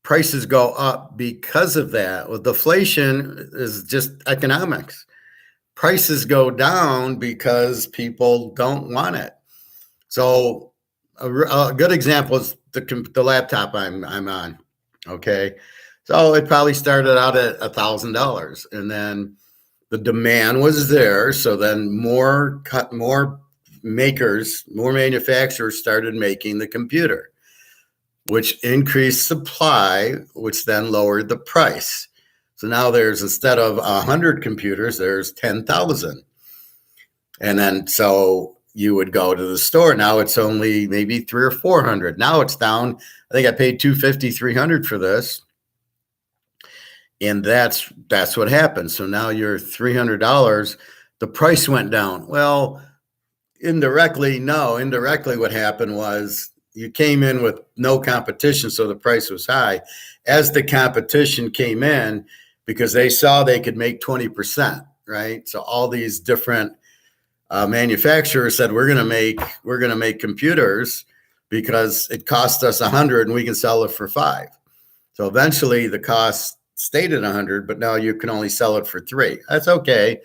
Prices go up because of that. Well, deflation is just economics. Prices go down because people don't want it. So a good example is the laptop I'm on. Okay, so it probably started out at $1,000, and then the demand was there. So then more manufacturers started making the computer, which increased supply, which then lowered the price. So now instead of 100 computers, there's 10,000. And then so you would go to the store. Now it's only maybe 300 or 400. Now it's down. I think I paid $250, $300 for this. And that's what happened. So now you're $300. The price went down. Well, indirectly, no. Indirectly, what happened was you came in with no competition, so the price was high. As the competition came in, because they saw they could make 20%, right? So all these different manufacturers said, we're going to make computers because it cost us 100 and we can sell it for 5. So eventually the cost stayed at 100, but now you can only sell it for 3. That's okay.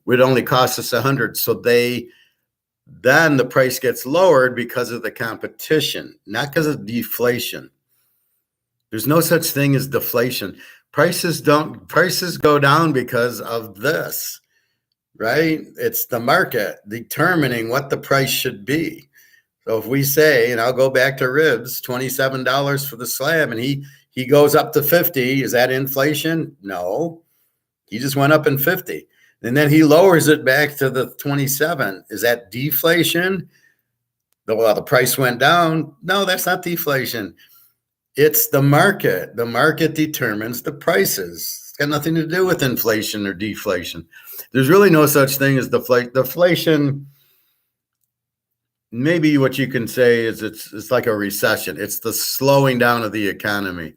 It only cost us 100. So then the price gets lowered because of the competition, not because of deflation. There's no such thing as deflation. Prices go down because of this. right? It's the market determining what the price should be. So if we say, and I'll go back to ribs, $27 for the slab, and he goes up to 50, is that inflation? No. He just went up in 50. And then he lowers it back to the 27. Is that deflation? Well, the price went down. No, that's not deflation. It's the market. The market determines the prices. It's got nothing to do with inflation or deflation. There's really no such thing as deflation. Maybe what you can say is it's like a recession. It's the slowing down of the economy.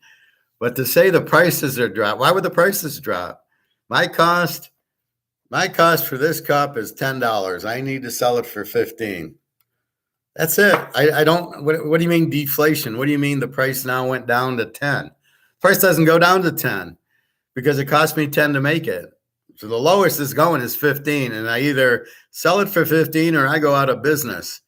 But to say the prices are dropped, why would the prices drop? My cost for this cup is $10. I need to sell it for $15. That's it. I don't. What do you mean deflation? What do you mean the price now went down to 10? Price doesn't go down to 10 because it cost me 10 to make it. So the lowest is going is 15, and I either sell it for 15 or I go out of business.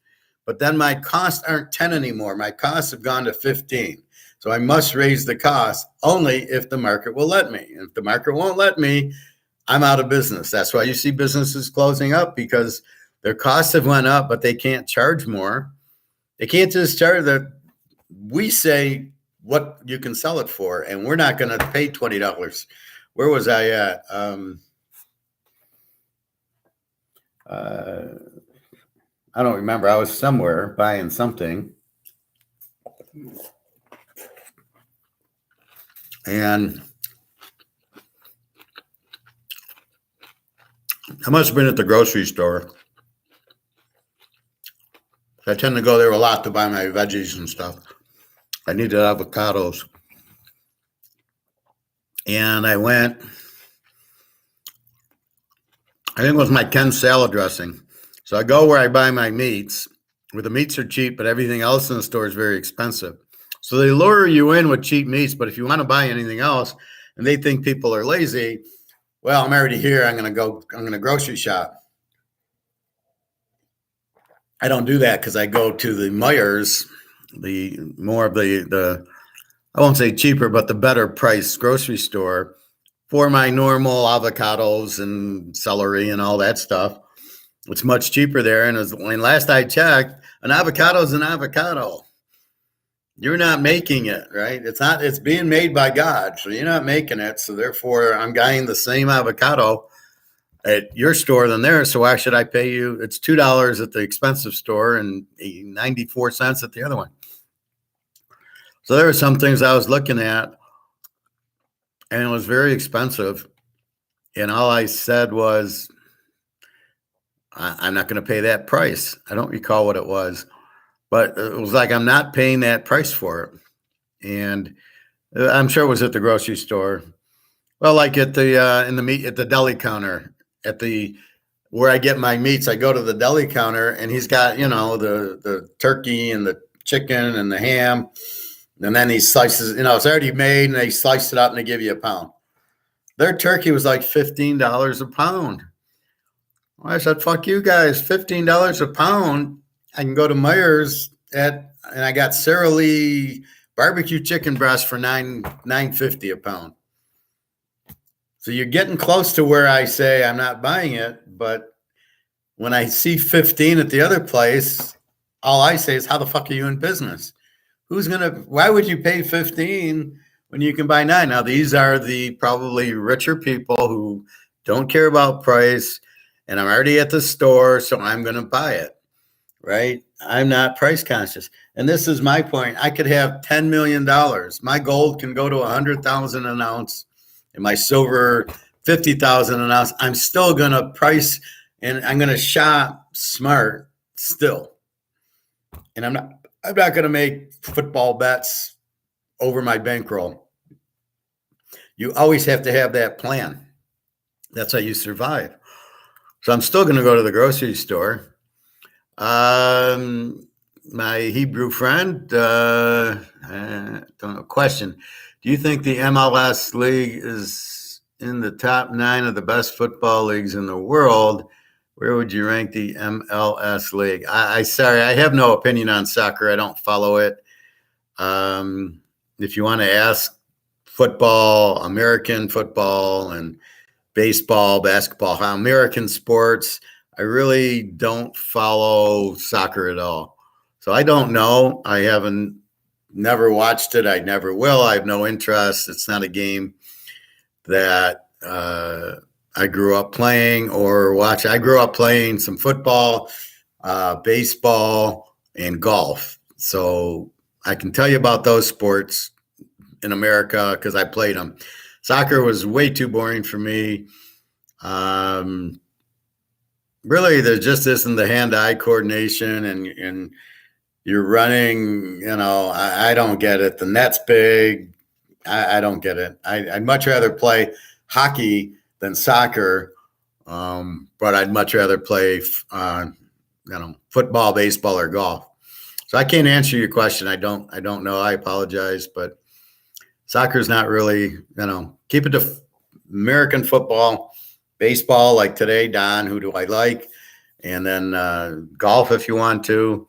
But then my costs aren't 10 anymore. My costs have gone to 15. So I must raise the cost only if the market will let me. And if the market won't let me, I'm out of business. That's why you see businesses closing up, because their costs have went up, but they can't charge more. They can't just charge that. We say what you can sell it for, and we're not going to pay $20. Where was I at? I don't remember. I was somewhere buying something. And I must have been at the grocery store. I tend to go there a lot to buy my veggies and stuff. I needed avocados. And I went, I think it was my Ken salad dressing. So I go where I buy my meats, where the meats are cheap, but everything else in the store is very expensive. So they lure you in with cheap meats, but if you want to buy anything else and they think people are lazy, well, I'm already here. I'm going to grocery shop. I don't do that because I go to the Meijer's, the more of the I won't say cheaper, but the better price grocery store for my normal avocados and celery and all that stuff. It's much cheaper there. And when last I checked, an avocado is an avocado. You're not making it, right? It's being made by God. So you're not making it. So therefore I'm buying the same avocado at your store than theirs. So why should I pay you? It's $2 at the expensive store and 94 cents at the other one. So there were some things I was looking at and it was very expensive. And all I said was, I'm not going to pay that price. I don't recall what it was, but it was like, I'm not paying that price for it. And I'm sure it was at the grocery store. Well, like at the, at the deli counter, where I get my meats, I go to the deli counter and he's got, the turkey and the chicken and the ham. And then he slices, it's already made and they slice it up and they give you a pound. Their turkey was like $15 a pound. I said, fuck you guys, $15 a pound. I can go to Meijer's and I got Sara Lee barbecue chicken breast for $9.50 a pound. So you're getting close to where I say I'm not buying it, but when I see 15 at the other place, all I say is, how the fuck are you in business? Why would you pay 15 when you can buy 9? Now, these are the probably richer people who don't care about price. And I'm already at the store, so I'm going to buy it, right? I'm not price conscious. And this is my point. I could have $10 million. My gold can go to 100,000 an ounce and my silver 50,000 an ounce. I'm still going to price and I'm going to shop smart still. And I'm not going to make football bets over my bankroll. You always have to have that plan. That's how you survive. So I'm still going to go to the grocery store. My Hebrew friend, question. Do you think the MLS league is in the top 9 of the best football leagues in the world? Where would you rank the MLS league? Sorry, I have no opinion on soccer. I don't follow it. If you want to ask football, American football, and baseball, basketball, American sports. I really don't follow soccer at all. So I don't know. I haven't never watched it. I never will. I have no interest. It's not a game that I grew up playing or watch. I grew up playing some football, baseball, and golf. So I can tell you about those sports in America because I played them. Soccer was way too boring for me. Really, there just isn't the hand-eye coordination, and you're running. I don't get it. The net's big. I don't get it. I'd much rather play hockey than soccer, but I'd much rather play, football, baseball, or golf. So I can't answer your question. I don't know. I apologize, but soccer is not really. Keep it to American football. Baseball, like today, Don, who do I like? And then golf if you want to.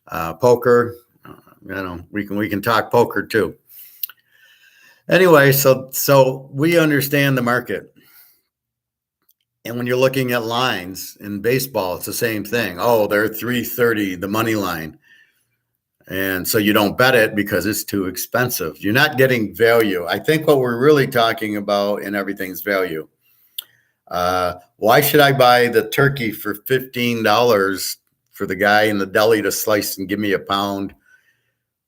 Poker, we can talk poker too. Anyway, so we understand the market. And when you're looking at lines in baseball, it's the same thing. Oh, they're 330, the money line. And so you don't bet it because it's too expensive. You're not getting value. I think what we're really talking about in everything's value. Why should I buy the turkey for $15 for the guy in the deli to slice and give me a pound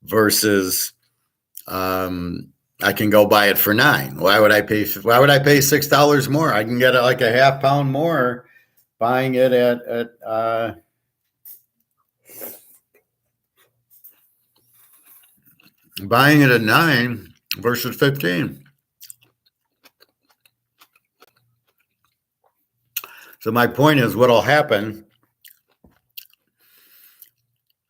versus I can go buy it for $9? Why would I pay $6 more? I can get it like a half pound more buying it at $9 versus $15. So my point is, what'll happen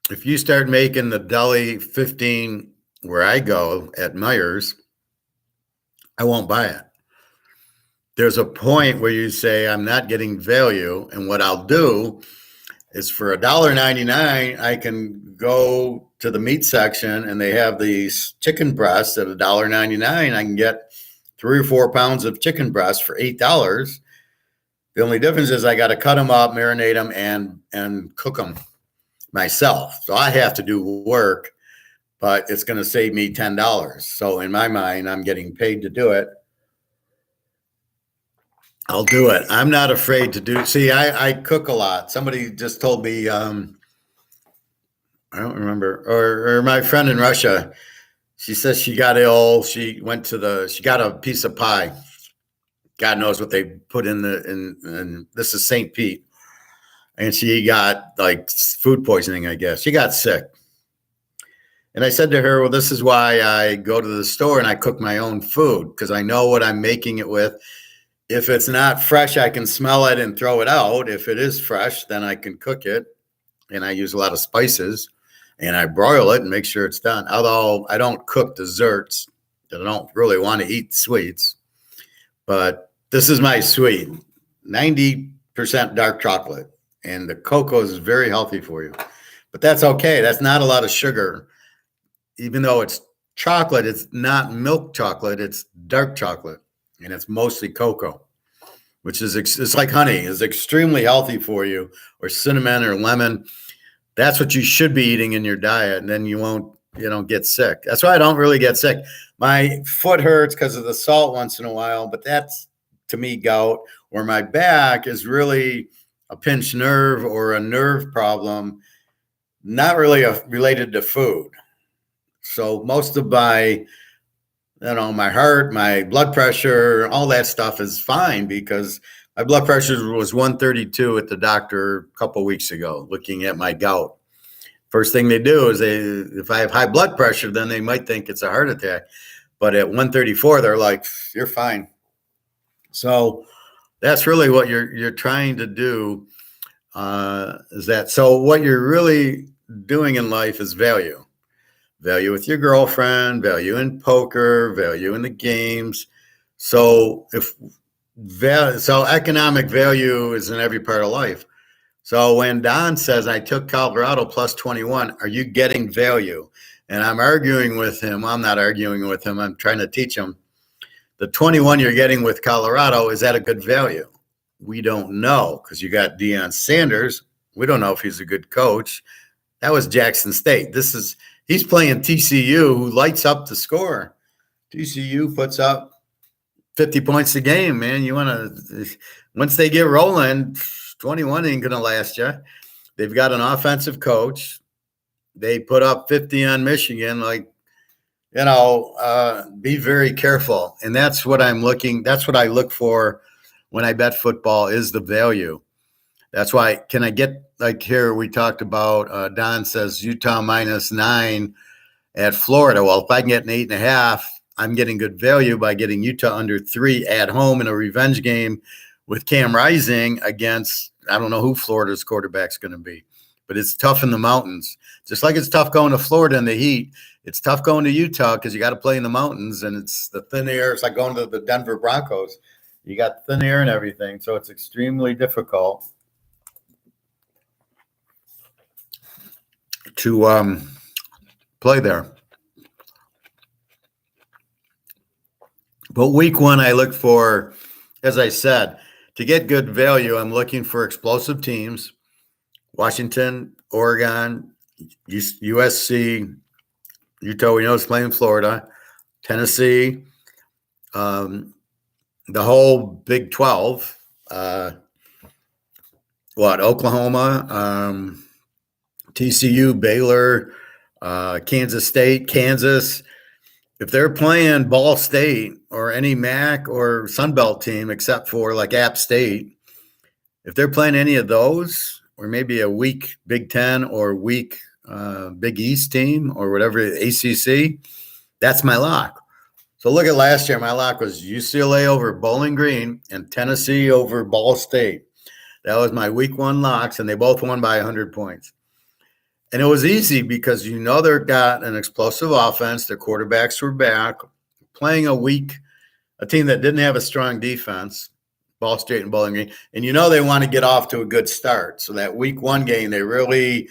if you start making the deli 15 where I go at Myers, I won't buy it. There's a point where you say, I'm not getting value. And what I'll do is for $1.99, I can go to the meat section and they have these chicken breasts at $1.99. I can get 3 or 4 pounds of chicken breast for $8. The only difference is I got to cut them up, marinate them, and cook them myself. So I have to do work, but it's going to save me $10. So in my mind, I'm getting paid to do it. I'll do it. I'm not afraid to do. See, I cook a lot. Somebody just told me, I don't remember, or my friend in Russia, she says she got ill. She got a piece of pie. God knows what they put in and this is St. Pete. And she got like food poisoning, I guess. She got sick. And I said to her, well, this is why I go to the store and I cook my own food because I know what I'm making it with. If it's not fresh, I can smell it and throw it out. If it is fresh, then I can cook it. And I use a lot of spices and I broil it and make sure it's done. Although I don't cook desserts, I don't really want to eat sweets. But this is my sweet, 90% dark chocolate. And the cocoa is very healthy for you. But that's okay. That's not a lot of sugar. Even though it's chocolate, it's not milk chocolate. It's dark chocolate. And it's mostly cocoa, which is it's like honey. It's extremely healthy for you, or cinnamon or lemon. That's what you should be eating in your diet. And then you don't get sick. That's why I don't really get sick. My foot hurts because of the salt once in a while, but that's, to me, gout. Or my back is really a pinched nerve or a nerve problem, not really related to food. So most of my heart, my blood pressure, all that stuff is fine because my blood pressure was 132 at the doctor a couple of weeks ago, looking at my gout. First thing they do is if I have high blood pressure, then they might think it's a heart attack. But at 134, they're like, you're fine. So that's really what you're trying to do. Is that so? What you're really doing in life is value with your girlfriend, value in poker, value in the games. So economic value is in every part of life. So when Don says, I took Colorado plus 21, are you getting value? And I'm arguing with him. I'm not arguing with him. I'm trying to teach him The 21 you're getting with Colorado, is that a good value? We don't know because you got Deion Sanders. We don't know if he's a good coach. That was Jackson State. He's playing TCU, who lights up the score. TCU puts up 50 points a game, man. You want to, once they get rolling, 21 ain't going to last you. They've got an offensive coach. They put up 50 on Michigan. Like, be very careful. And that's what I look for when I bet football is the value. That's why, can I get, like here we talked about, Don says Utah -9 at Florida. Well, if I can get an 8.5, I'm getting good value by getting Utah under 3 at home in a revenge game with Cam Rising against, I don't know who Florida's quarterback's going to be, but it's tough in the mountains. Just like it's tough going to Florida in the heat, it's tough going to Utah because you got to play in the mountains and it's the thin air. It's like going to the Denver Broncos. You got thin air and everything, so it's extremely difficult to play there. But week one, I look for, as I said, to get good value, I'm looking for explosive teams. Washington, Oregon, USC, Utah, we know is playing Florida, Tennessee, the whole Big 12, Oklahoma, TCU, Baylor, Kansas State, Kansas. If they're playing Ball State or any MAC or Sunbelt team, except for like App State, if they're playing any of those, or maybe a weak Big Ten or weak Big East team or whatever, ACC, that's my lock. So look at last year. My lock was UCLA over Bowling Green and Tennessee over Ball State. That was my week one locks, and they both won by 100 points. And it was easy because they've got an explosive offense. Their quarterbacks were back, playing a team that didn't have a strong defense, Ball State and Bowling Green. And they want to get off to a good start. So that week one game, they really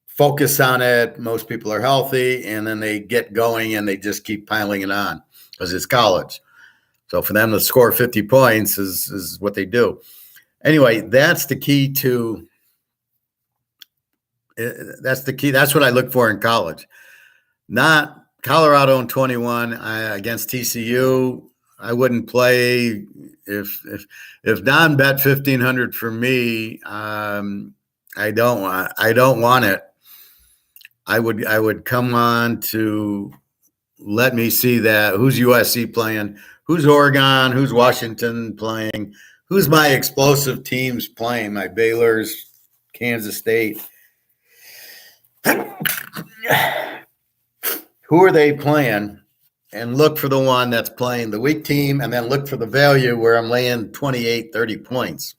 focus on it. Most people are healthy, and then they get going and they just keep piling it on because it's college. So for them to score 50 points is what they do. Anyway, that's the key to – that's the key. That's what I look for in college. Not Colorado in 21 against TCU. I wouldn't play if Don bet 1,500 for me. I don't want it. I would come on to let me see that who's USC playing, who's Oregon, who's Washington playing, who's my explosive teams playing, my Baylors, Kansas State. Who are they playing? And look for the one that's playing the weak team, and then look for the value where I'm laying 28, 30 points.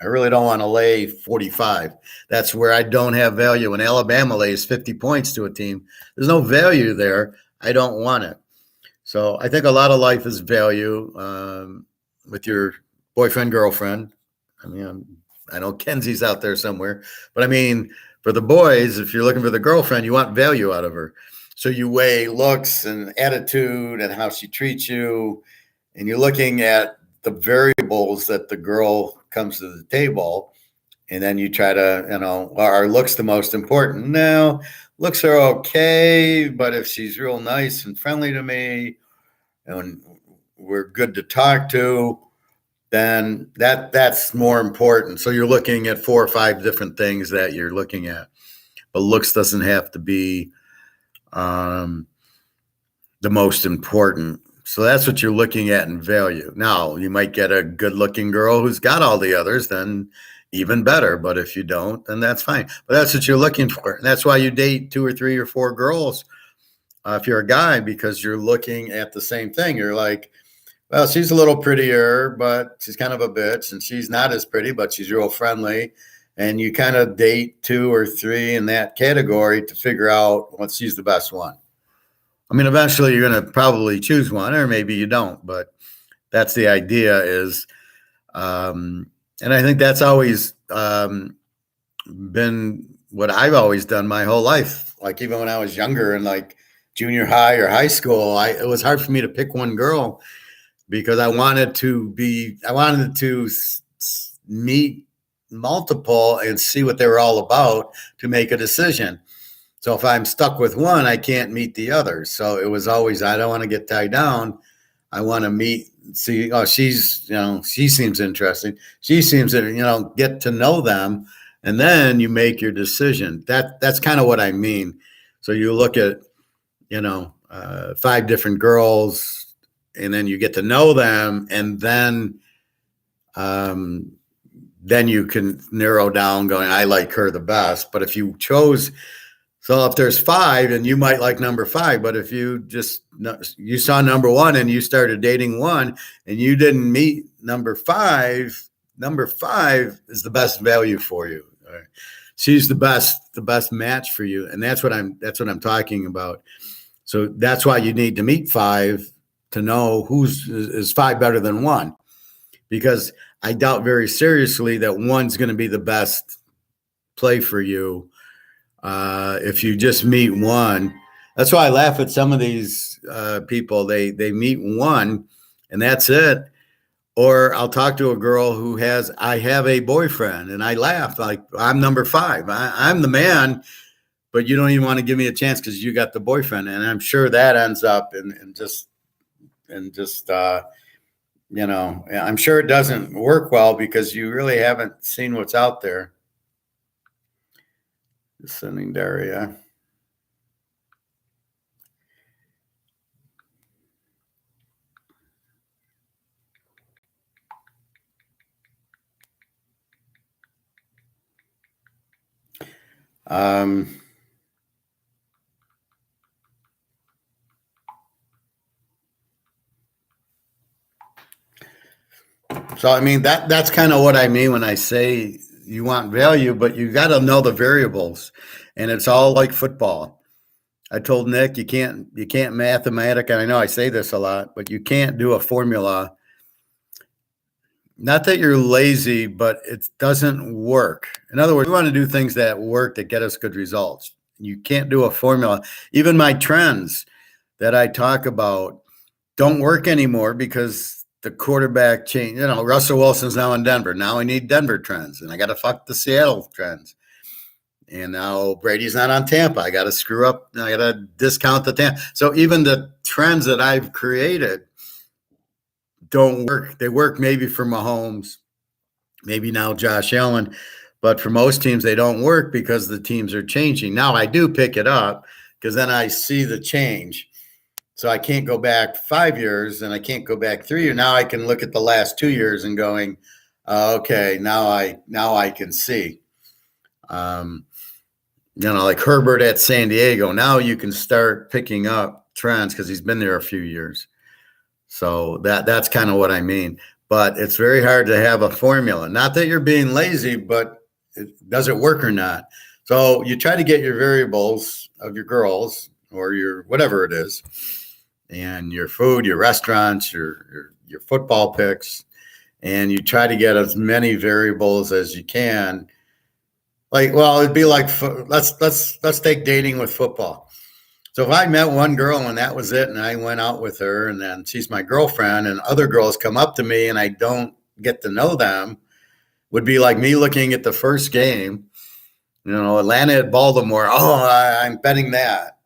I really don't want to lay 45. That's where I don't have value. When Alabama lays 50 points to a team, there's no value there. I don't want it. So I think a lot of life is value with your boyfriend, girlfriend. I mean, I know Kenzie's out there somewhere. But I mean, for the boys, if you're looking for the girlfriend, you want value out of her. So you weigh looks and attitude and how she treats you, and you're looking at the variables that the girl comes to the table, and then you try to, are looks the most important? No, looks are okay, but if she's real nice and friendly to me and we're good to talk to, then that's more important. So you're looking at 4 or 5 different things that you're looking at, but looks doesn't have to be the most important. So that's what you're looking at in value. Now, you might get a good-looking girl who's got all the others, then even better. But if you don't, then that's fine. But that's what you're looking for. And that's why you date 2 or 3 or 4 girls if you're a guy, because you're looking at the same thing. You're like, well, she's a little prettier, but she's kind of a bitch. And she's not as pretty, but she's real friendly. And you kind of date 2 or 3 in that category to figure out what she's the best one. I mean, eventually you're going to probably choose one, or maybe you don't, but that's the idea is, and I think that's always been what I've always done my whole life. Like even when I was younger and like junior high or high school, it was hard for me to pick one girl because I wanted to meet multiple and see what they were all about to make a decision. So if I'm stuck with one, I can't meet the other. So it was always, I don't want to get tied down. I want to see, oh, she seems interesting. She seems to, get to know them. And then you make your decision. That's kind of what I mean. So you look at, 5 different girls, and then you get to know them, and then you can narrow down going, I like her the best. But if you chose, so if there's 5 and you might like number 5, but if you saw number 1 and you started dating one and you didn't meet number 5 is the best value for you. Right? She's the best match for you. And that's what I'm talking about. So that's why you need to meet 5 to know is 5 better than 1, because I doubt very seriously that 1's going to be the best play for you. If you just meet 1, that's why I laugh at some of these people. They meet 1 and that's it. Or I'll talk to a girl who I have a boyfriend, and I laugh like I'm number 5. I'm the man, but you don't even want to give me a chance because you got the boyfriend. And I'm sure that ends up I'm sure it doesn't work well because you really haven't seen what's out there. Just sending Daria. So, I mean, that's kind of what I mean when I say you want value, but you got to know the variables, and it's all like football. I told Nick, you can't mathematically, and I know I say this a lot, but you can't do a formula. Not that you're lazy, but it doesn't work. In other words, we want to do things that work, that get us good results. You can't do a formula. Even my trends that I talk about don't work anymore because the quarterback change. Russell Wilson's now in Denver. Now I need Denver trends, and I got to fuck the Seattle trends. And now Brady's not on Tampa. I got to screw up. I got to discount the Tampa. So even the trends that I've created don't work. They work maybe for Mahomes, maybe now Josh Allen, but for most teams they don't work because the teams are changing. Now I do pick it up because then I see the change. So I can't go back 5 years and I can't go back 3 years. Now I can look at the last 2 years and going, okay, now I can see. Like Herbert at San Diego. Now you can start picking up trends because he's been there a few years. So that's kind of what I mean. But it's very hard to have a formula. Not that you're being lazy, but does it work or not? So you try to get your variables of your girls or your whatever it is, and your food, your restaurants, your football picks, and you try to get as many variables as you can. It'd be like let's take dating with football. So if I met one girl and that was it, and I went out with her, and then she's my girlfriend, and other girls come up to me and I don't get to know them, would be like me looking at the first game, Atlanta at Baltimore. Oh, I'm betting that.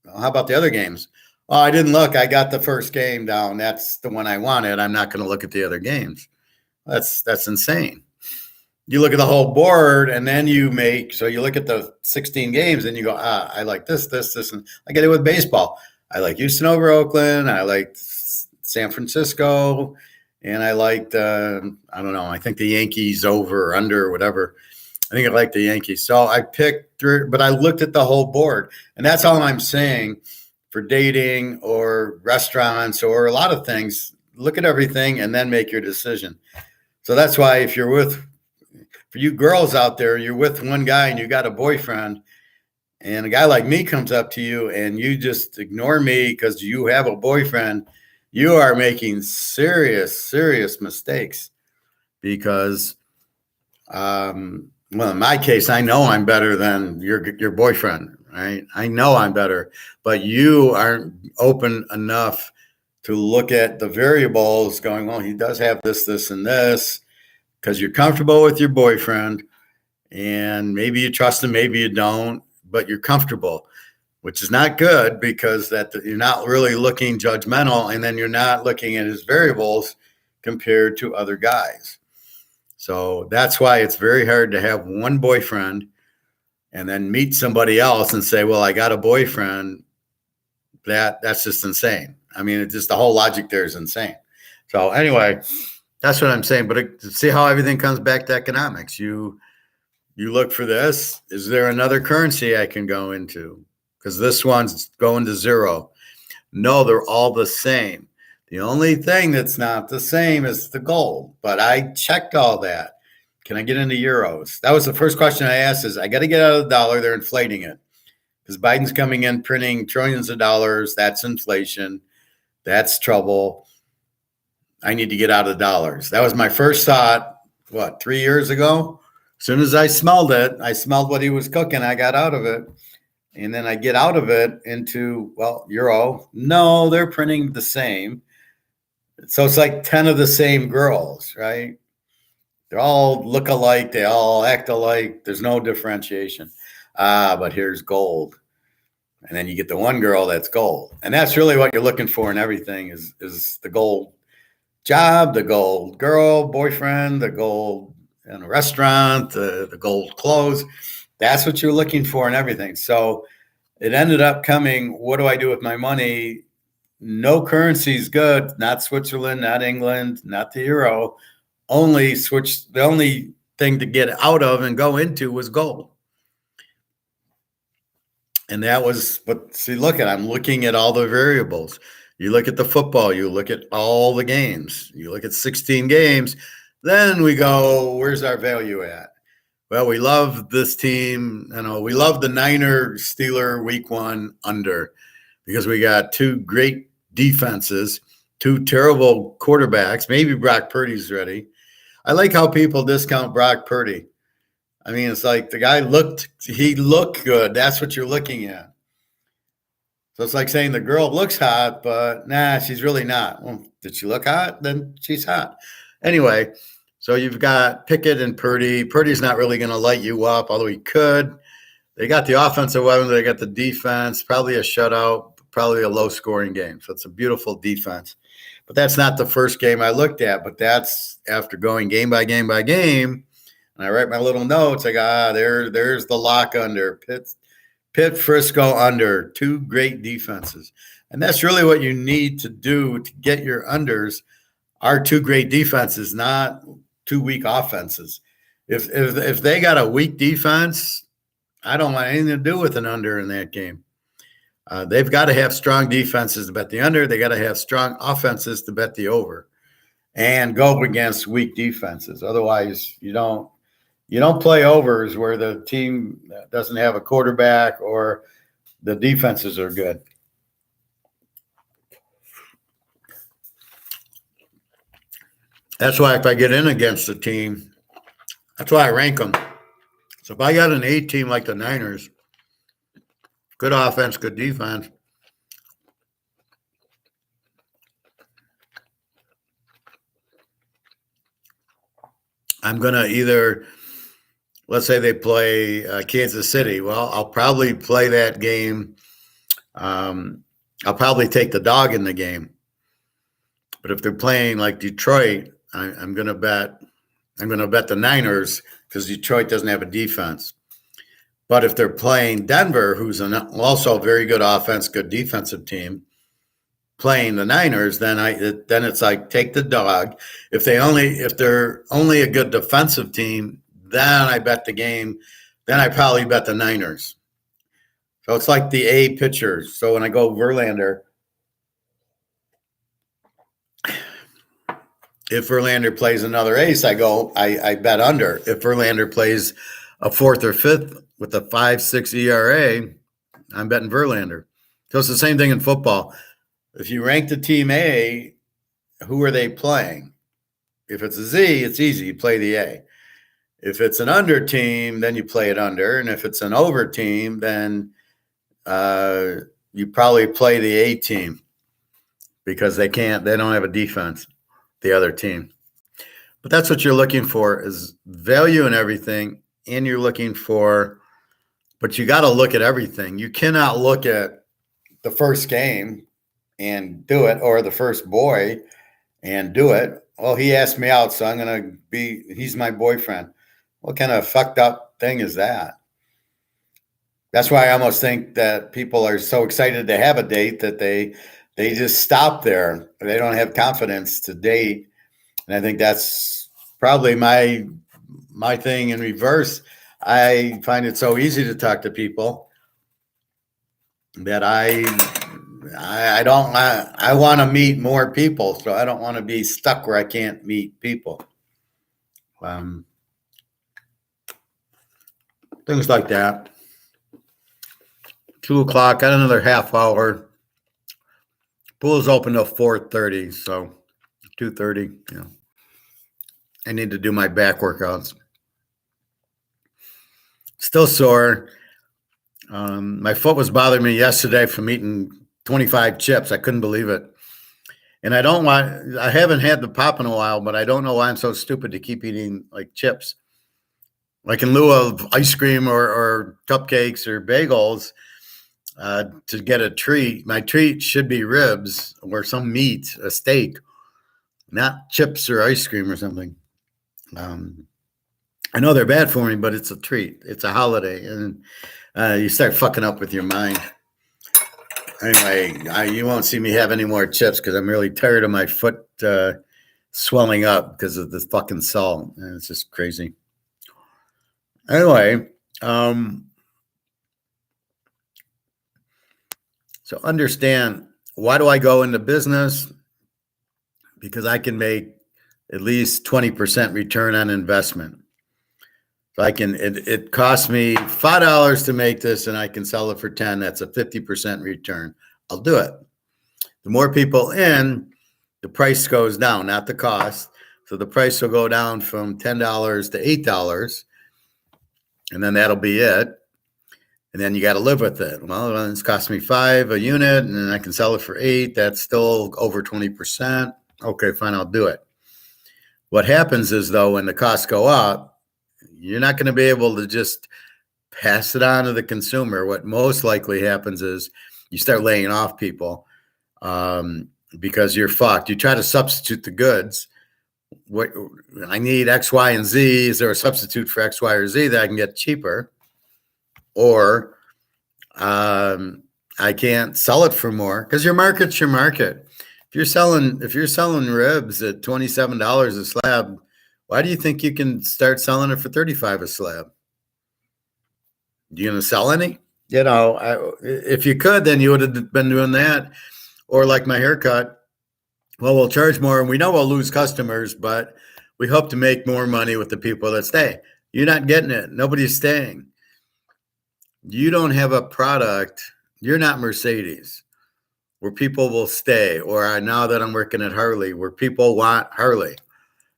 How about the other games? Oh, I didn't look. I got the first game down. That's the one I wanted. I'm not going to look at the other games. That's insane. You look at the whole board, and then you look at the 16 games and you go, I like this, and I get it with baseball. I like Houston over Oakland. I like San Francisco, and I liked, I don't know, I think the Yankees over or under or whatever. I think I like the Yankees. So I picked through, but I looked at the whole board, and that's all I'm saying for dating or restaurants or a lot of things. Look at everything and then make your decision. So that's why for you girls out there, you're with one guy and you got a boyfriend, and a guy like me comes up to you and you just ignore me because you have a boyfriend, you are making serious mistakes because, in my case, I know I'm better than your boyfriend. right? I know I'm better, but you aren't open enough to look at the variables going, well, he does have this, this, and this, because you're comfortable with your boyfriend and maybe you trust him, maybe you don't, but you're comfortable, which is not good because that you're not really looking judgmental, and then you're not looking at his variables compared to other guys. So that's why it's very hard to have one boyfriend and then meet somebody else and say, well, I got a boyfriend. That's just insane. I mean, it's just the whole logic there is insane. So anyway, that's what I'm saying. But see how everything comes back to economics. You look for this. Is there another currency I can go into? Because this one's going to zero. No, they're all the same. The only thing that's not the same is the gold. But I checked all that. Can I get into euros? That was the first question I asked is I got to get out of the dollar. They're inflating it. Because Biden's coming in printing trillions of dollars. That's inflation. That's trouble. I need to get out of the dollars. That was my first thought, 3 years ago? As soon as I smelled it, I smelled what he was cooking. I got out of it. And then I get out of it into, euro. No, they're printing the same. So it's like 10 of the same girls, right? They all look alike. They all act alike. There's no differentiation. But here's gold. And then you get the one girl that's gold. And that's really what you're looking for in everything is the gold job, the gold girl, boyfriend, the gold in a restaurant, the gold clothes. That's what you're looking for in everything. So it ended up coming, what do I do with my money? No currency is good. Not Switzerland, not England, not the euro. The only thing to get out of and go into was gold. And that was, but see, I'm looking at all the variables. You look at the football, you look at all the games, you look at 16 games, then we go, where's our value at? Well, we love this team. We love the Steeler week 1 under because we got 2 great defenses, 2 terrible quarterbacks. Maybe Brock Purdy's ready. I like how people discount Brock Purdy. I mean, it's like the guy looked good. That's what you're looking at. So it's like saying the girl looks hot, but nah, she's really not. Well, did she look hot? Then she's hot. Anyway, so you've got Pickett and Purdy. Purdy's not really going to light you up, although he could. They got the offensive weapons. They got the defense, probably a shutout, probably a low-scoring game. So it's a beautiful defense. But that's not the first game I looked at, but that's after going game by game by game. And I write my little notes. I go, there's the lock under. Pitt, Frisco under. 2 great defenses. And that's really what you need to do to get your unders are 2 great defenses, not 2 weak offenses. If they got a weak defense, I don't want anything to do with an under in that game. They've got to have strong defenses to bet the under. They got to have strong offenses to bet the over and go against weak defenses. Otherwise, you don't play overs where the team doesn't have a quarterback or the defenses are good. That's why if I get in against a team, that's why I rank them. So if I got an A team like the Niners, good offense, good defense, I'm going to either, let's say they play Kansas City. Well, I'll probably play that game. I'll probably take the dog in the game. But if they're playing like Detroit, I'm going to bet the Niners because Detroit doesn't have a defense. But if they're playing Denver, who's also a very good offense, good defensive team, playing the Niners, then it's like take the dog. If they're only a good defensive team, then I bet the game. Then I probably bet the Niners. So it's like the A pitchers. So when I go Verlander, if Verlander plays another ace, I bet under. If Verlander plays a 4th or 5th with a 5.6 ERA, I'm betting Verlander. So it's the same thing in football. If you rank the team A, who are they playing? If it's a Z, it's easy. You play the A. If it's an under team, then you play it under. And if it's an over team, then you probably play the A team because they don't have a defense, the other team. But that's what you're looking for is value in everything. And you're looking for, but you got to look at everything. You cannot look at the first game and do it, or the first boy and do it. Well, he asked me out, so he's my boyfriend. What kind of fucked up thing is that? That's why I almost think that people are so excited to have a date that they just stop there. They don't have confidence to date. And I think that's probably my thing in reverse. I find it so easy to talk to people that I want to meet more people, so I don't want to be stuck where I can't meet people. Things like that. 2 o'clock, got another half hour. Pool's open till 4:30, so 2:30. I need to do my back workouts. Still sore. My foot was bothering me yesterday from eating 25 chips. I couldn't believe it. And I haven't had the pop in a while, but I don't know why I'm so stupid to keep eating like chips. Like in lieu of ice cream or cupcakes or bagels to get a treat. My treat should be ribs or some meat, a steak, not chips or ice cream or something. I know they're bad for me, but it's a treat. It's a holiday, and you start fucking up with your mind. Anyway, you won't see me have any more chips because I'm really tired of my foot swelling up because of this fucking salt. And it's just crazy. Anyway, so understand, why do I go into business? Because I can make at least 20% return on investment. So it costs me $5 to make this and I can sell it for 10. That's a 50% return. I'll do it. The more people in, the price goes down, not the cost. So the price will go down from $10 to $8, and then that'll be it. And then you got to live with it. Well, it's cost me $5 a unit and then I can sell it for $8. That's still over 20%. Okay, fine, I'll do it. What happens is, though, when the costs go up, you're not going to be able to just pass it on to the consumer. What most likely happens is you start laying off people because you're fucked. You try to substitute the goods. What I need X, Y, and Z. Is there a substitute for X, Y, or Z that I can get cheaper? Or I can't sell it for more because your market's your market. If you're selling ribs at $27 a slab, why do you think you can start selling it for $35 a slab? You gonna sell any? If you could, then you would have been doing that. Or like my haircut. Well, we'll charge more and we know we'll lose customers, but we hope to make more money with the people that stay. You're not getting it. Nobody's staying. You don't have a product. You're not Mercedes where people will stay. Or now that I'm working at Harley, where people want Harley.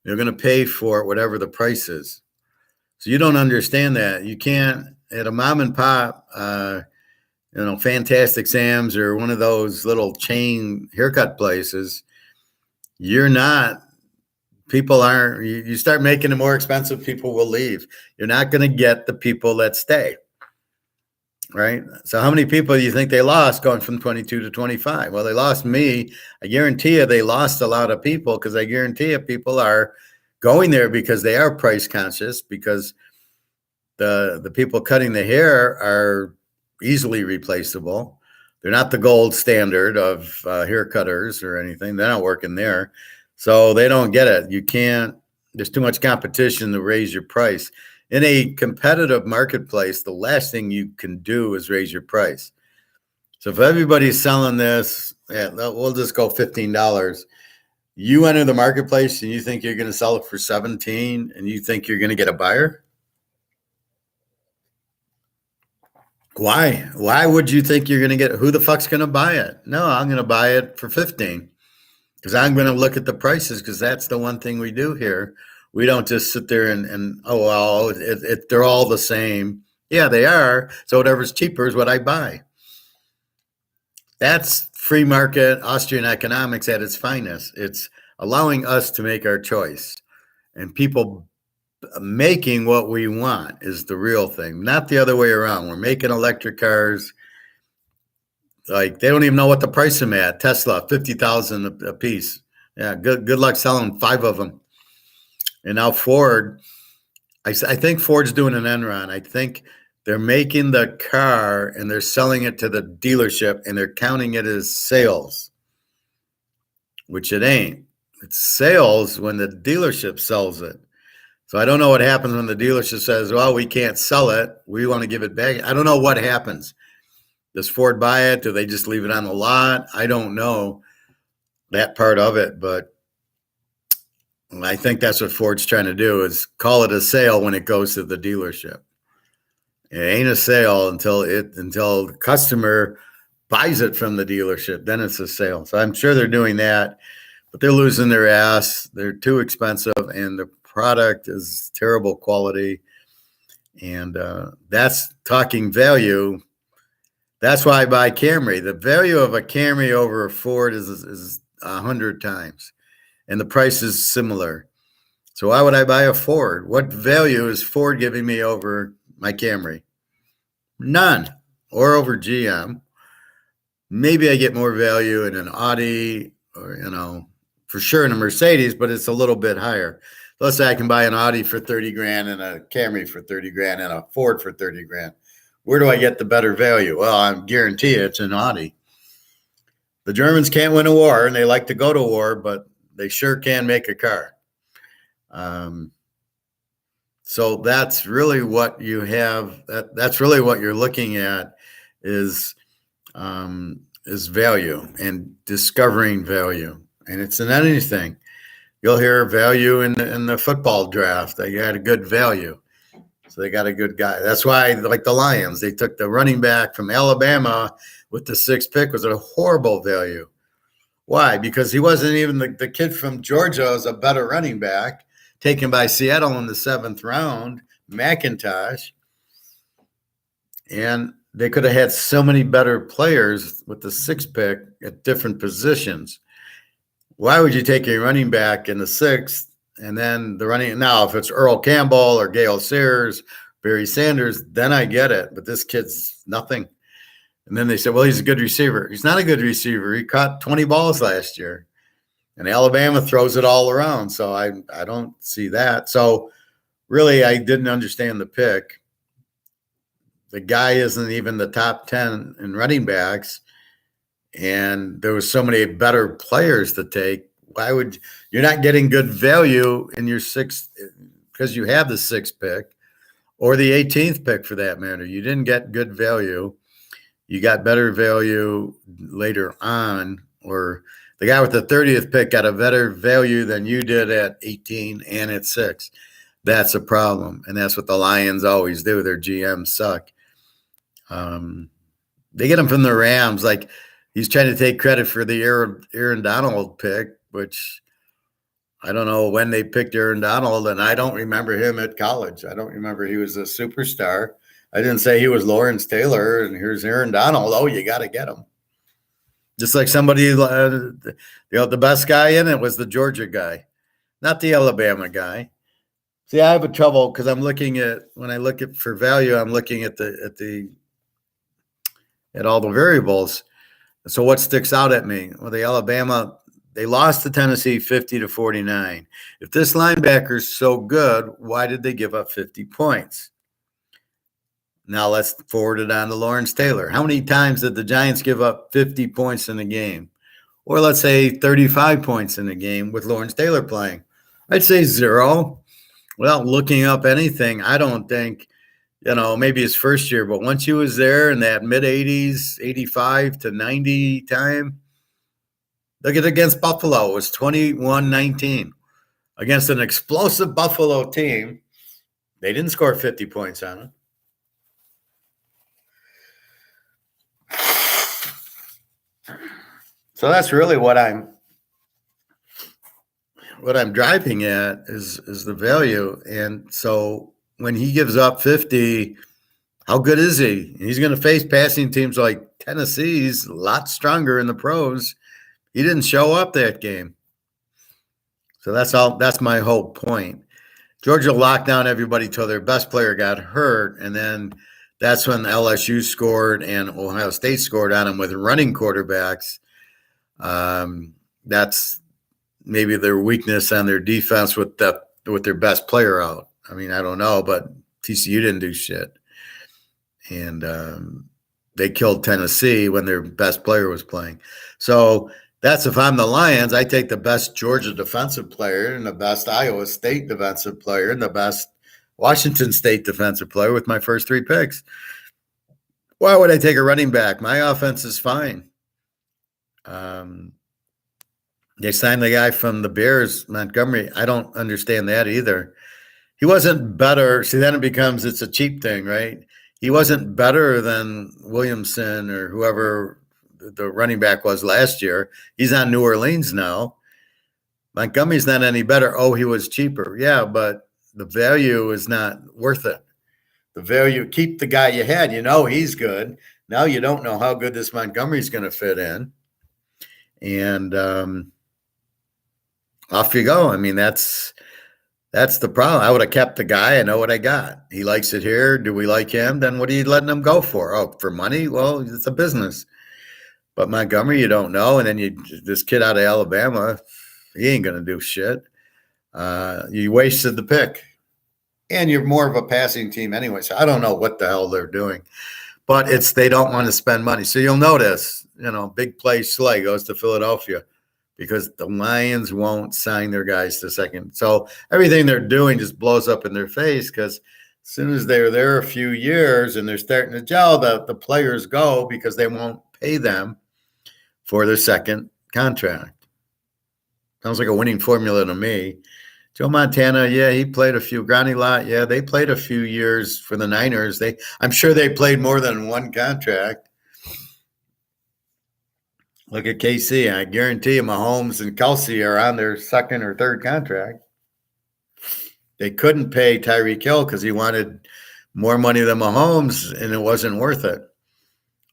They're going to pay for it, whatever the price is. So you don't understand that. You can't, at a mom and pop, Fantastic Sam's or one of those little chain haircut places, you start making it more expensive, people will leave. You're not going to get the people that stay. Right? So how many people do you think they lost going from 22 to 25? Well, they lost me. I guarantee you they lost a lot of people because I guarantee you people are going there because they are price conscious, because the people cutting the hair are easily replaceable. They're not the gold standard of hair cutters or anything. They're not working there. So they don't get it. There's too much competition to raise your price. In a competitive marketplace, the last thing you can do is raise your price. So if everybody's selling this, we'll just go $15. You enter the marketplace and you think you're going to sell it for $17 and you think you're going to get a buyer? Why? Why would you think you're going to get, who the fuck's going to buy it? No, I'm going to buy it for $15 because I'm going to look at the prices because that's the one thing we do here. We don't just sit there and they're all the same. Yeah, they are. So whatever's cheaper is what I buy. That's free market Austrian economics at its finest. It's allowing us to make our choice, and people making what we want is the real thing, not the other way around. We're making electric cars. Like, they don't even know what the price of them at. Tesla, 50,000 a piece. Yeah, good luck selling 5 of them. And now Ford, I think Ford's doing an Enron. I think they're making the car and they're selling it to the dealership and they're counting it as sales, which it ain't. It's sales when the dealership sells it. So I don't know what happens when the dealership says, well, we can't sell it. We want to give it back. I don't know what happens. Does Ford buy it? Do they just leave it on the lot? I don't know that part of it, but I think that's what Ford's trying to do, is call it a sale when it goes to the dealership. It ain't a sale until the customer buys it from the dealership. Then it's a sale. So I'm sure they're doing that, but they're losing their ass. They're too expensive, and the product is terrible quality. And that's talking value. That's why I buy Camry. The value of a Camry over a Ford is 100 times, and the price is similar. So why would I buy a Ford? What value is Ford giving me over my Camry? None. Or over GM. Maybe I get more value in an Audi, or, for sure in a Mercedes, but it's a little bit higher. Let's say I can buy an Audi for 30 grand and a Camry for 30 grand and a Ford for 30 grand. Where do I get the better value? Well, I guarantee it's an Audi. The Germans can't win a war, and they like to go to war, but they sure can make a car. So that's really what you have. That's really what you're looking at is value and discovering value. And it's in anything. You'll hear value in the football draft. They got a good value. So they got a good guy. That's why, like the Lions, they took the running back from Alabama with the 6th pick. Was a horrible value. Why? Because he wasn't even the kid from Georgia was a better running back, taken by Seattle in the 7th round, McIntosh. And they could have had so many better players with the 6th pick at different positions. Why would you take a running back in the 6th and then the running? Now, if it's Earl Campbell or Gale Sayers, Barry Sanders, then I get it. But this kid's nothing. And then they said, well, he's a good receiver. He's not a good receiver. He caught 20 balls last year. And Alabama throws it all around. So I don't see that. So really, I didn't understand the pick. The guy isn't even the top 10 in running backs. And there was so many better players to take. Why would you're not getting good value in your 6th because you have the 6th pick or the 18th pick for that matter? You didn't get good value. You got better value later on, or the guy with the 30th pick got a better value than you did at 18 and at 6. That's a problem. And that's what the Lions always do. Their GMs suck. They get them from the Rams. Like, he's trying to take credit for the Aaron Donald pick, which I don't know when they picked Aaron Donald, and I don't remember him at college. I don't remember he was a superstar. I didn't say he was Lawrence Taylor, and here's Aaron Donald. Oh, you got to get him. Just like somebody, the best guy in it was the Georgia guy, not the Alabama guy. See, I have a trouble because when I look at for value, I'm looking at all the variables. So what sticks out at me? Well, the Alabama, they lost to Tennessee 50-49. If this linebacker is so good, why did they give up 50 points? Now let's forward it on to Lawrence Taylor. How many times did the Giants give up 50 points in a game? Or let's say 35 points in a game with Lawrence Taylor playing? I'd say 0. Without looking up anything, I don't think, maybe his first year, but once he was there in that mid-80s, 85 to 90 time, look at against Buffalo. It was 21-19. Against an explosive Buffalo team, they didn't score 50 points on it. So that's really what I'm driving at is the value. And so when he gives up 50, how good is he? He's going to face passing teams like Tennessee's a lot stronger in the pros. He didn't show up that game. So that's my whole point. Georgia locked down everybody till their best player got hurt, and then that's when LSU scored and Ohio State scored on them with running quarterbacks. That's maybe their weakness on their defense with their best player out. I mean, I don't know, but TCU didn't do shit. And they killed Tennessee when their best player was playing. So that's if I'm the Lions, I take the best Georgia defensive player and the best Iowa State defensive player and the best Washington State defensive player with my first 3 picks. Why would I take a running back? My offense is fine. They signed the guy from the Bears, Montgomery. I don't understand that either. He wasn't better. See, then it's a cheap thing, right? He wasn't better than Williamson or whoever the running back was last year. He's on New Orleans now. Montgomery's not any better. Oh, he was cheaper. Yeah, but the value is not worth it. The value, keep the guy you had. You know he's good. Now you don't know how good this Montgomery's going to fit in. And off you go. I mean, that's the problem. I would have kept the guy. I know what I got. He likes it here. Do we like him? Then what are you letting him go for? Oh, for money? Well, it's a business. But Montgomery, you don't know. And then this kid out of Alabama, he ain't going to do shit. You wasted the pick. And you're more of a passing team anyway. So I don't know what the hell they're doing. But they don't want to spend money. So you'll notice, big play Slay goes to Philadelphia because the Lions won't sign their guys to second. So everything they're doing just blows up in their face because as soon as they're there a few years and they're starting to gel, the players go because they won't pay them for their second contract. Sounds like a winning formula to me. Joe Montana, yeah, he played a few. Granny Lott, yeah, they played a few years for the Niners. I'm sure they played more than one contract. Look at KC. I guarantee you Mahomes and Kelsey are on their second or third contract. They couldn't pay Tyreek Hill because he wanted more money than Mahomes, and it wasn't worth it.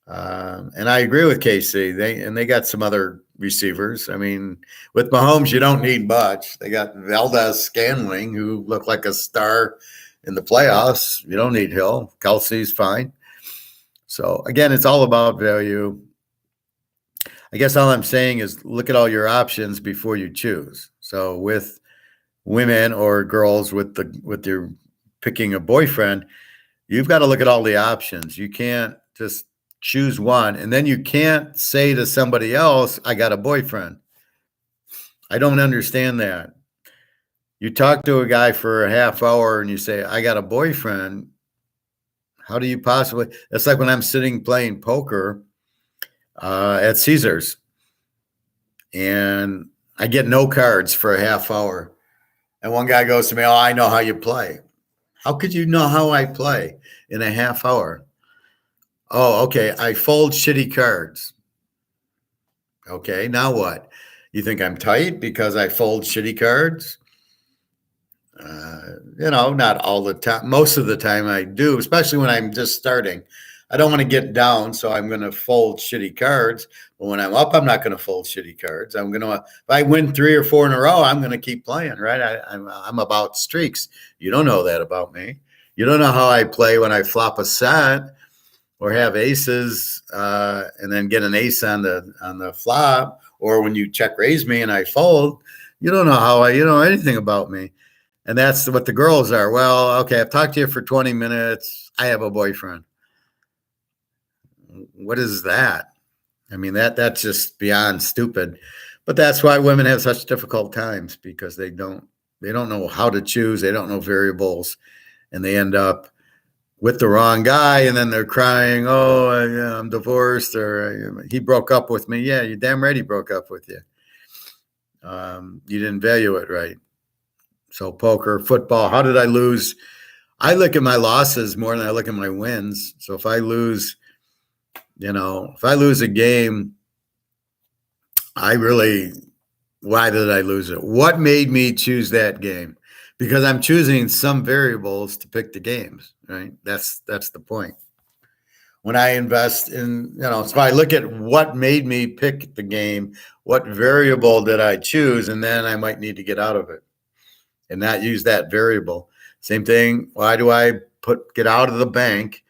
And I agree with KC. They got some other receivers. I mean, with Mahomes, you don't need much. They got Valdez-Scantling, who looked like a star in the playoffs. You don't need Hill. Kelsey's fine. So, again, it's all about value. I guess all I'm saying is look at all your options before you choose. So with women or girls with your picking a boyfriend, you've got to look at all the options. You can't just choose one. And then you can't say to somebody else, I got a boyfriend. I don't understand that. You talk to a guy for a half hour and you say, I got a boyfriend. How do you possibly? It's like when I'm sitting playing poker at Caesars and I get no cards for a half hour. And one guy goes to me, oh, I know how you play. How could you know how I play in a half hour? Oh, okay. I fold shitty cards. Okay, now what? You think I'm tight because I fold shitty cards? Not all the time. Most of the time I do, especially when I'm just starting. I don't want to get down, so I'm going to fold shitty cards. But when I'm up, I'm not going to fold shitty cards. If I win 3 or 4 in a row, I'm going to keep playing, right? I'm about streaks. You don't know that about me. You don't know how I play when I flop a set or have aces and then get an ace on the flop, or when you check raise me and I fold. You don't know you don't know anything about me. And that's what the girls are. Well, okay, I've talked to you for 20 minutes. I have a boyfriend. What is that? I mean, that's just beyond stupid. But that's why women have such difficult times, because they don't know how to choose. They don't know variables, and they end up with the wrong guy, and then they're crying, oh, yeah, I'm divorced, or he broke up with me. Yeah, you're damn right he broke up with you. You didn't value it right. So poker, football, how did I lose? I look at my losses more than I look at my wins. So if I lose a game, why did I lose it? What made me choose that game? Because I'm choosing some variables to pick the games, right? That's the point. when I invest in, so I look at what made me pick the game, what variable did I choose, and then I might need to get out of it and not use that variable. Same thing. Why do I get out of the bank?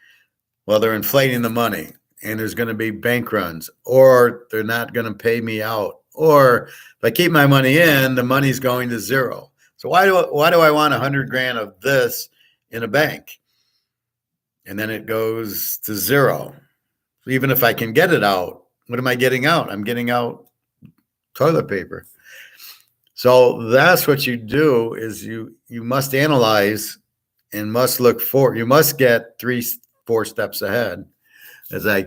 Well, they're inflating the money and there's going to be bank runs, or they're not going to pay me out. Or if I keep my money in, the money's going to zero. So why do I want 100 grand of this in a bank? And then it goes to zero. So even if I can get it out, what am I getting out? I'm getting out toilet paper. So that's what you do is you must analyze and must look for, you must get 3-4 steps ahead. As I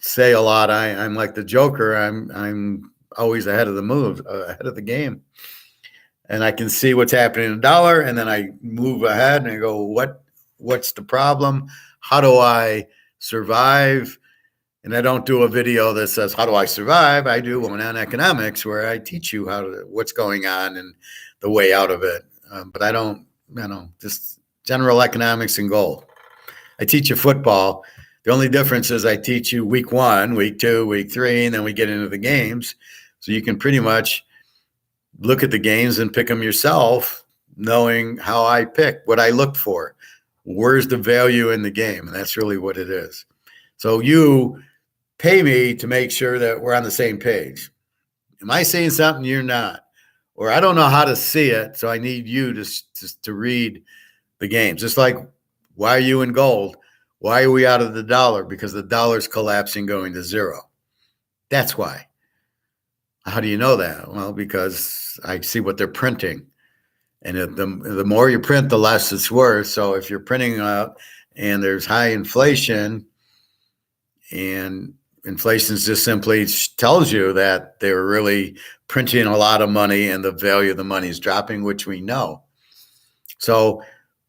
say a lot, I'm like the Joker. I'm always ahead of the move, ahead of the game. And I can see what's happening in a dollar, and then I move ahead and I go, what's the problem? How do I survive? And I don't do a video that says, how do I survive? I do one on economics where I teach you what's going on and the way out of it. But I don't, just general economics and gold. I teach you football. The only difference is I teach you week 1, week 2, week 3, and then we get into the games. So you can pretty much look at the games and pick them yourself, knowing how I pick, what I look for. Where's the value in the game? And that's really what it is. So you pay me to make sure that we're on the same page. Am I saying something you're not? Or I don't know how to see it, so I need you to read the games. Just like, why are you in gold? Why are we out of the dollar? Because the dollar's collapsing, going to zero. That's why. How do you know that? Well, because I see what they're printing. And the more you print, the less it's worth. So if you're printing out and there's high inflation, and inflation just simply tells you that they're really printing a lot of money and the value of the money is dropping, which we know. So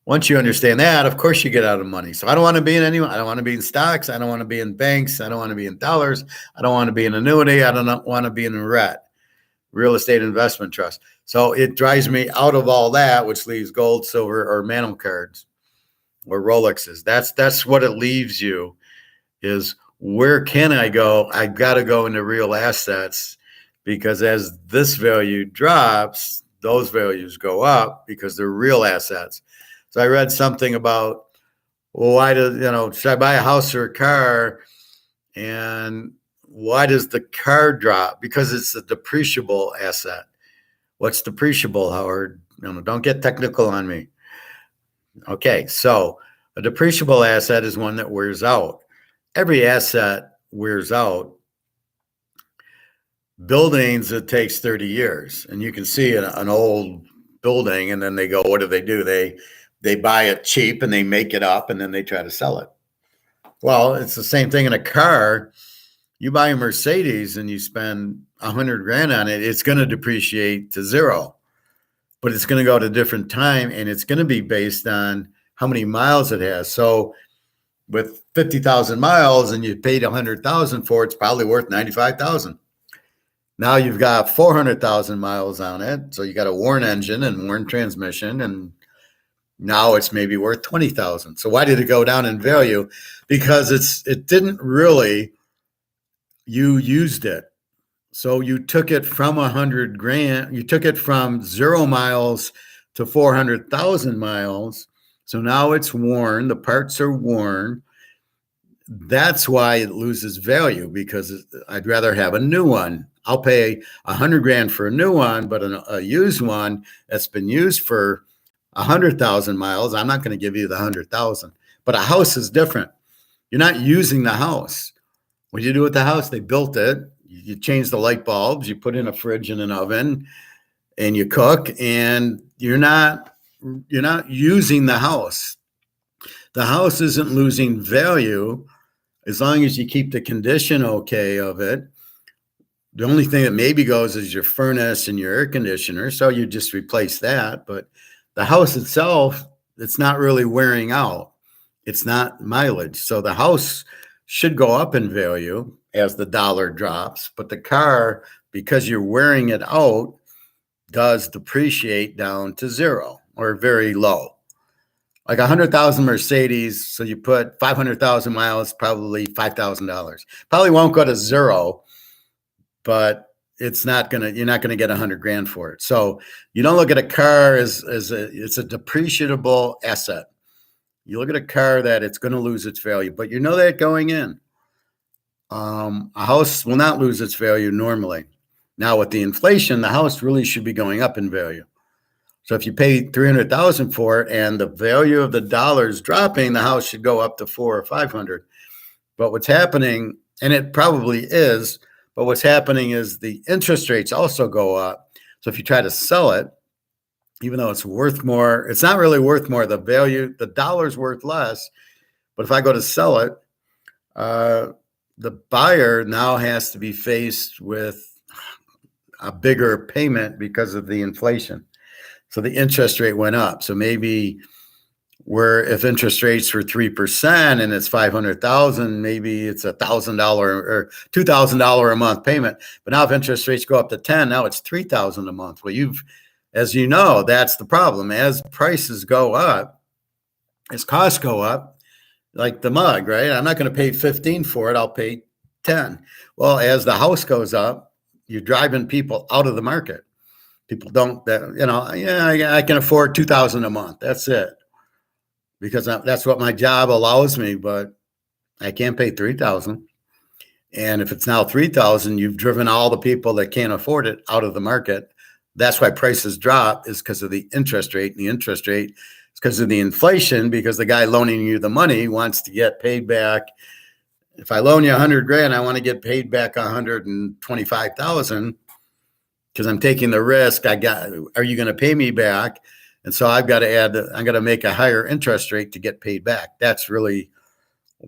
once you understand that, of course you get out of money. So I don't want to be in anyone. I don't want to be in stocks. I don't want to be in banks. I don't want to be in dollars. I don't want to be in annuity. I don't want to be in REIT, real estate investment trust. So it drives me out of all that, which leaves gold, silver, or Mantle cards or Rolexes. That's what it leaves you is, where can I go? I got to go into real assets, because as this value drops, those values go up because they're real assets. So I read something about, well, should I buy a house or a car? And why does the car drop? Because it's a depreciable asset. What's depreciable, Howard? Don't get technical on me. Okay, so a depreciable asset is one that wears out. Every asset wears out. Buildings, it takes 30 years. And you can see an old building, and then they go, what do? They buy it cheap and they make it up, and then they try to sell it. Well, it's the same thing in a car. You buy a Mercedes and you spend 100 grand on it, it's going to depreciate to zero. But it's going to go at a different time, and it's going to be based on how many miles it has. So with 50,000 miles and you paid 100,000 for it, it's probably worth 95,000. Now you've got 400,000 miles on it. So you got a worn engine and worn transmission, and now it's maybe worth 20,000. So why did it go down in value? Because it didn't really, you used it. So you took it from 100 grand, you took it from 0 miles to 400,000 miles. So now it's worn, the parts are worn. That's why it loses value, because I'd rather have a new one. I'll pay 100 grand for a new one, but a used one that's been used for 100,000 miles, I'm not going to give you the 100,000. But a house is different. You're not using the house. What do you do with the house? They built it. You change the light bulbs, you put in a fridge and an oven, and you cook, and you're not using the house. The house isn't losing value as long as you keep the condition okay of it. The only thing that maybe goes is your furnace and your air conditioner, so you just replace that. But the house itself, it's not really wearing out. It's not mileage. So the house should go up in value as the dollar drops, but the car, because you're wearing it out, does depreciate down to zero or very low. like 100,000 Mercedes. So you put 500,000 miles, probably $5,000. Probably won't go to zero, but it's not gonna. You're not gonna get 100 grand for it. So you don't look at a car as it's a depreciable asset. You look at a car that it's going to lose its value, but you know that going in. A house will not lose its value normally. Now with the inflation, the house really should be going up in value. So if you pay 300,000 for it and the value of the dollar is dropping, the house should go up to 400 or 500. But what's happening, and it probably is, but what's happening is the interest rates also go up. So if you try to sell it, even though it's worth more, it's not really worth more. The value, the dollar's worth less. But if I go to sell it, the buyer now has to be faced with a bigger payment because of the inflation. So the interest rate went up. So maybe if interest rates were 3% and it's 500,000, maybe it's $1,000 or $2,000 a month payment. But now if interest rates go up to 10, now it's 3,000 a month. Well, as you know, that's the problem. As prices go up, as costs go up, like the mug, right? I'm not going to pay 15 for it. I'll pay 10. Well, as the house goes up, you're driving people out of the market. People don't, I can afford 2,000 a month. That's it. Because that's what my job allows me, but I can't pay 3,000. And if it's now 3,000, you've driven all the people that can't afford it out of the market. That's why prices drop, is because of the interest rate. And the interest rate is because of the inflation, because the guy loaning you the money wants to get paid back. If I loan you 100 grand, I want to get paid back 125,000 because I'm taking the risk. Are you going to pay me back? And so I'm going to make a higher interest rate to get paid back. That's really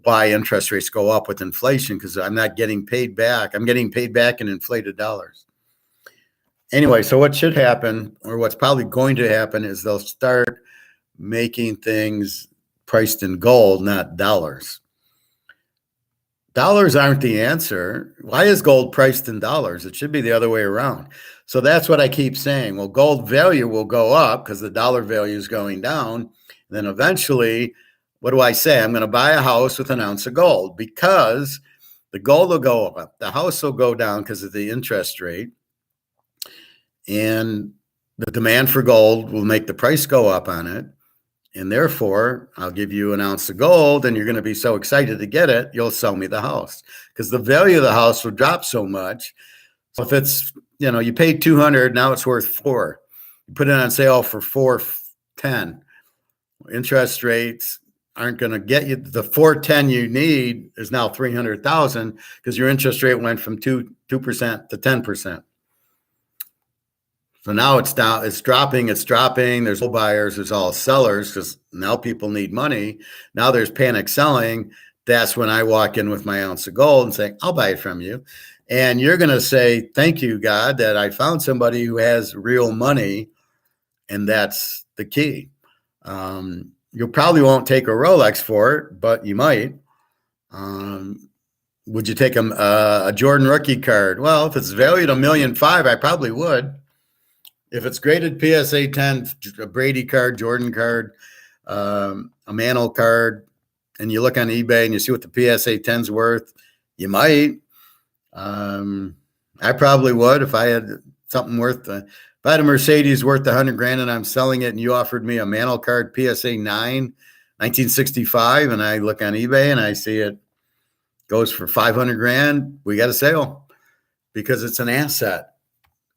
why interest rates go up with inflation, because I'm not getting paid back. I'm getting paid back in inflated dollars. Anyway, so what should happen, or what's probably going to happen, is they'll start making things priced in gold, not dollars. Dollars aren't the answer. Why is gold priced in dollars? It should be the other way around. So that's what I keep saying. Well, gold value will go up because the dollar value is going down. And then eventually, what do I say? I'm going to buy a house with an ounce of gold, because the gold will go up. The house will go down because of the interest rate. And the demand for gold will make the price go up on it. And therefore, I'll give you an ounce of gold, and you're going to be so excited to get it, you'll sell me the house, because the value of the house will drop so much. So if it's, you paid 200, now it's worth 4. You put it on sale for 410. Interest rates aren't going to get you the 410 you need is now 300,000, because your interest rate went from 2% to 10%. So now it's down, it's dropping. There's no buyers, there's all sellers, because now people need money. Now there's panic selling. That's when I walk in with my ounce of gold and say, I'll buy it from you. And you're going to say, thank you, God, that I found somebody who has real money. And that's the key. You probably won't take a Rolex for it, but you might. Would you take a Jordan rookie card? Well, if it's valued $1.5 million, I probably would. If it's graded PSA 10, a Brady card, Jordan card, a Mantle card, and you look on eBay and you see what the PSA 10's worth, you might. I probably would if I had something worth, if I had a Mercedes worth 100 grand and I'm selling it and you offered me a Mantle card PSA 9, 1965, and I look on eBay and I see it goes for 500 grand, we got a sale, because it's an asset.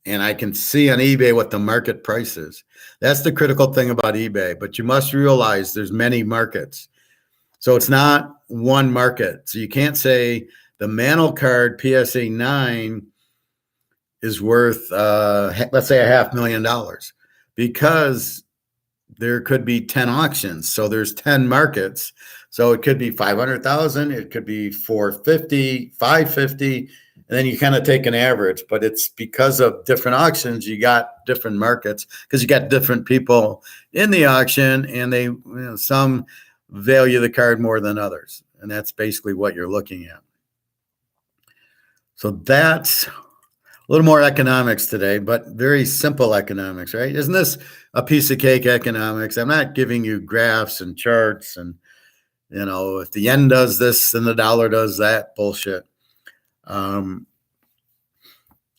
And I can see on eBay what the market price is. That's the critical thing about eBay. But you must realize there's many markets. So it's not one market. So you can't say the Mantle card PSA 9 is worth, let's say, $500,000, because there could be 10 auctions. So there's 10 markets. So it could be 500,000. It could be 450, 550. And then you kind of take an average, but it's because of different auctions, you got different markets, because you got different people in the auction, and they, some value the card more than others. And that's basically what you're looking at. So that's A little more economics today, but very simple economics, right? Isn't this a piece of cake economics? I'm not giving you graphs and charts and, if the yen does this and the dollar does that bullshit.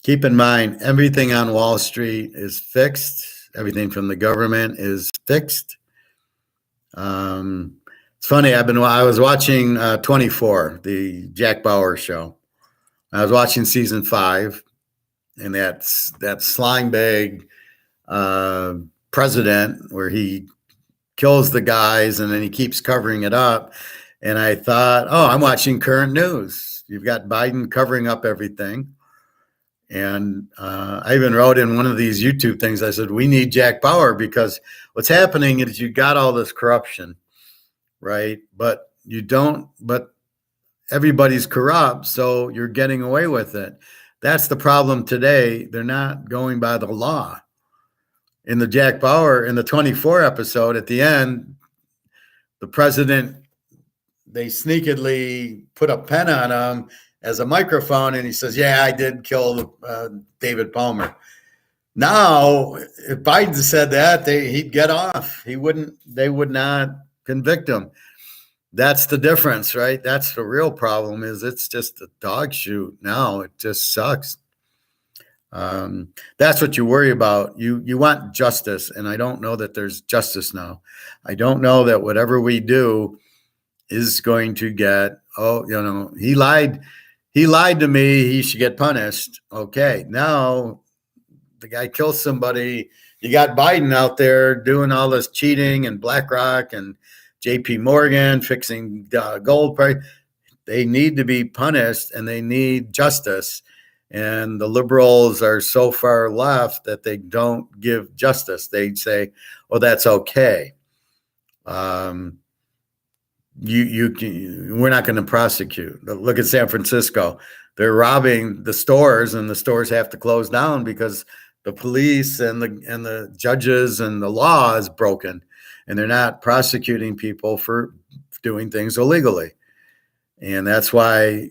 Keep in mind, everything on Wall Street is fixed. Everything from the government is fixed. It's funny. I was watching 24, the Jack Bauer show. I was watching season 5. And that's that slime bag president where he kills the guys and then he keeps covering it up. And I thought, oh, I'm watching current news. You've got Biden covering up everything. And I even wrote in one of these YouTube things, I said, we need Jack Bauer because what's happening is you got all this corruption, right? But everybody's corrupt, so you're getting away with it. That's the problem today. They're not going by the law. In the Jack Bauer, in the 24 episode, at the end, the president, they sneakily put a pen on him as a microphone, and he says, yeah, I did kill David Palmer. Now, if Biden said that, he'd get off. They would not convict him. That's the difference, right? That's the real problem is it's just a dog shoot now. It just sucks. That's what you worry about. You want justice, and I don't know that there's justice now. I don't know that whatever we do is going to get, he lied to me, he should get punished. Okay, now the guy kills somebody. You got Biden out there doing all this cheating and BlackRock and JP Morgan fixing gold price. They need to be punished and they need justice. And the liberals are so far left that they don't give justice. They say, "Oh, that's okay. We're not going to prosecute." Look at San Francisco. They're robbing the stores, and the stores have to close down because the police and the judges and the law is broken. And they're not prosecuting people for doing things illegally. And that's why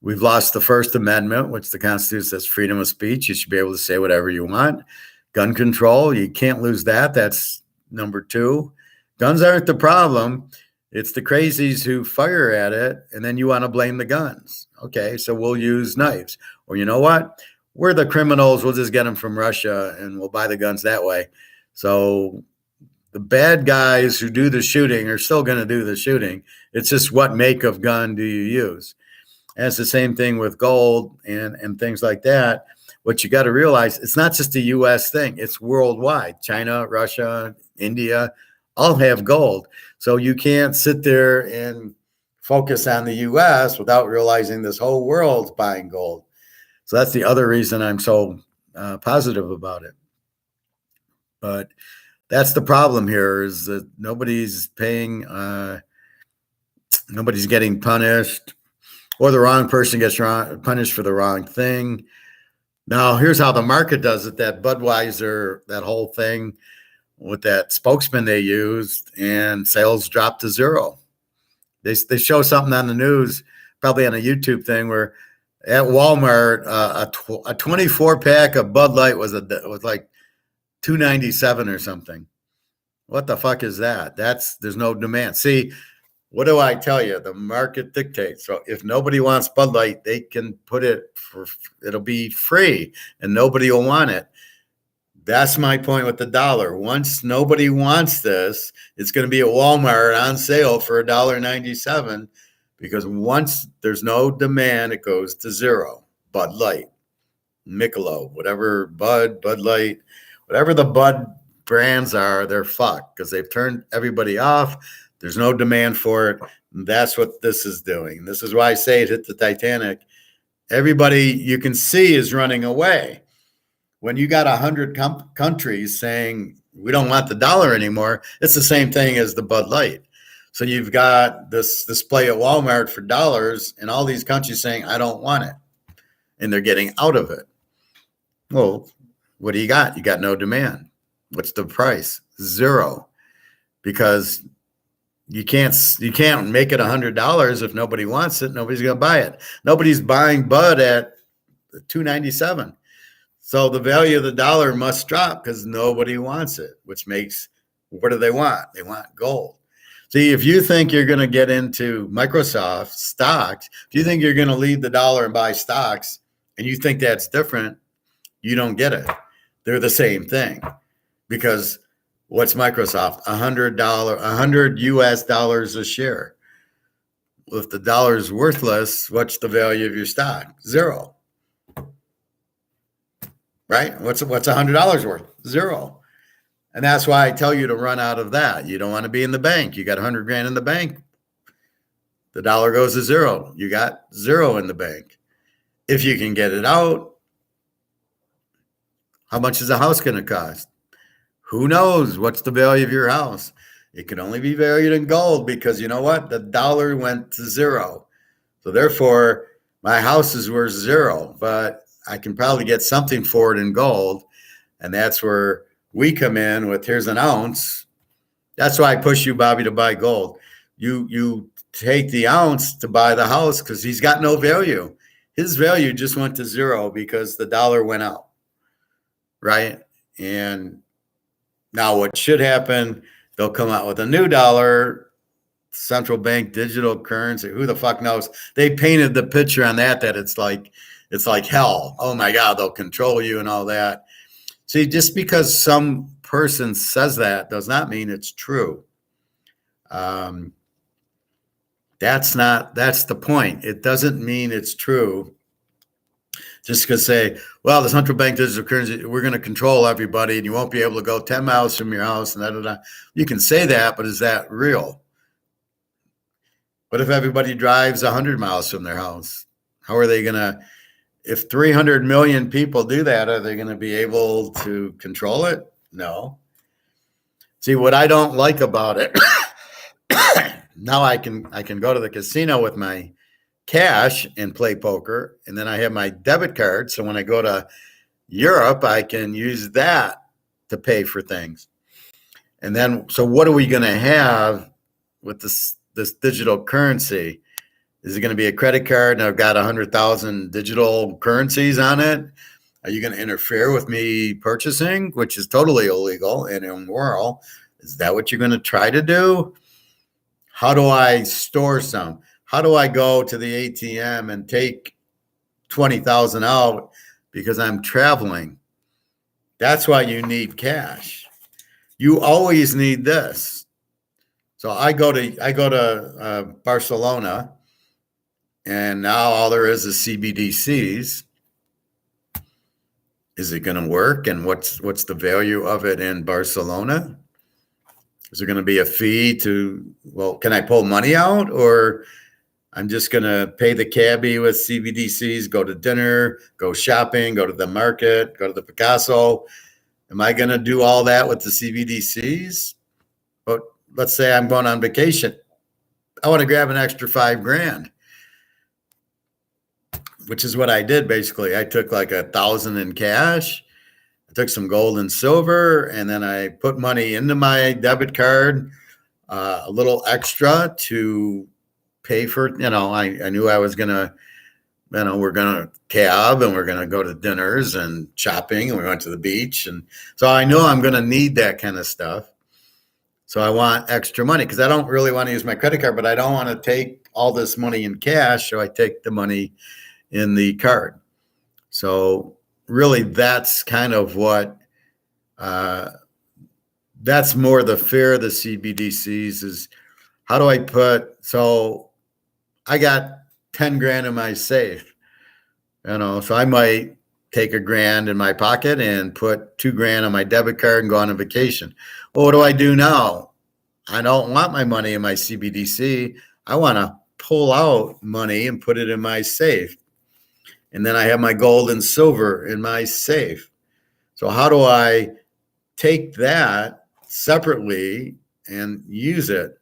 we've lost the First Amendment, which the Constitution says freedom of speech. You should be able to say whatever you want. Gun control, you can't lose that. That's number 2. Guns aren't the problem. It's the crazies who fire at it, and then you want to blame the guns. Okay, so we'll use knives. Or you know what? We're the criminals. We'll just get them from Russia, and we'll buy the guns that way. So the bad guys who do the shooting are still going to do the shooting. It's just what make of gun do you use? And it's the same thing with gold and things like that. What you got to realize, it's not just a U.S. thing. It's worldwide. China, Russia, India, all have gold. So you can't sit there and focus on the U.S. without realizing this whole world's buying gold. So that's the other reason I'm so positive about it. But that's the problem here is that nobody's paying, nobody's getting punished, or the wrong person gets punished for the wrong thing. Now, here's how the market does it. That Budweiser, that whole thing with that spokesman they used, and sales dropped to 0. They show something on the news, probably on a YouTube thing, where at Walmart, a 24 pack of Bud Light was like $2.97 or something. What the fuck is that? There's no demand. See, what do I tell you? The market dictates. So if nobody wants Bud Light, they can put it it'll be free and nobody will want it. That's my point with the dollar. Once nobody wants this, it's going to be at Walmart on sale for $1.97, because once there's no demand, it goes to 0. Bud Light, Michelob, whatever, Bud Light, whatever the Bud brands are, they're fucked because they've turned everybody off. There's no demand for it. And that's what this is doing. This is why I say it hit the Titanic. Everybody you can see is running away. When you got 100 countries saying we don't want the dollar anymore, it's the same thing as the Bud Light. So you've got this display at Walmart for dollars, and all these countries saying I don't want it, and they're getting out of it. Well, what do you got? You got no demand. What's the price? 0, because you can't make it $100 if nobody wants it. Nobody's going to buy it. Nobody's buying Bud at 297. So the value of the dollar must drop because nobody wants it, which makes, what do they want? They want gold. See, if you think you're going to get into Microsoft stocks, if you think you're going to leave the dollar and buy stocks, and you think that's different, you don't get it. They're the same thing. Because what's Microsoft? $100 US dollars a share. Well, if the dollar is worthless, what's the value of your stock? Zero. Right? What's $100 worth? Zero. And that's why I tell you to run out of that. You don't want to be in the bank. You got 100 grand in the bank. The dollar goes to zero. You got zero in the bank. If you can get it out, how much is a house going to cost? Who knows? What's the value of your house? It can only be valued in gold because you know what? The dollar went to zero. So therefore, my house is worth zero, but I can probably get something for it in gold. And that's where we come in with, here's an ounce. That's why I push you, Bobby, to buy gold. You take the ounce to buy the house because he's got no value. His value just went to zero because the dollar went out, right? And now what should happen, they'll come out with a new dollar, central bank digital currency. Who the fuck knows? They painted the picture on that it's like hell. Oh my God, they'll control you and all that. See, just because some person says that does not mean it's true. That's the point. It doesn't mean it's true. Just because say, well, the central bank digital currency, we're going to control everybody and you won't be able to go 10 miles from your house and da. You can say that, but is that real? What if everybody drives 100 miles from their house? How are they going to, if 300 million people do that, are they going to be able to control it? No. See, what I don't like about it, now I can go to the casino with my cash and play poker, and then I have my debit card. So when I go to Europe, I can use that to pay for things. And then, so what are we going to have with this digital currency? Is it going to be a credit card and I've got 100,000 digital currencies on it? Are you going to interfere with me purchasing, which is totally illegal and immoral? Is that what you're going to try to do? How do I store some? How do I go to the ATM and take 20,000 out because I'm traveling? That's why you need cash. You always need this. So I go to Barcelona, and now all there is CBDCs. Is it going to work? And what's the value of it in Barcelona? Is there going to be a fee can I pull money out, or I'm just going to pay the cabbie with CBDCs, go to dinner, go shopping, go to the market, go to the Picasso? Am I going to do all that with the CBDCs? But let's say I'm going on vacation. I want to grab an extra $5,000, which is what I did basically. I took like 1,000 in cash. I took some gold and silver, and then I put money into my debit card, a little extra to pay for, I knew I was going to, we're going to cab and we're going to go to dinners and shopping, and we went to the beach. And so I know I'm going to need that kind of stuff. So I want extra money because I don't really want to use my credit card, but I don't want to take all this money in cash. So I take the money in the card. So really that's kind of what, that's more the fear of the CBDCs is how do I so I got 10 grand in my safe, so I might take $1,000 in my pocket and put $2,000 on my debit card and go on a vacation. Well, what do I do now? I don't want my money in my CBDC. I want to pull out money and put it in my safe. And then I have my gold and silver in my safe. So how do I take that separately and use it?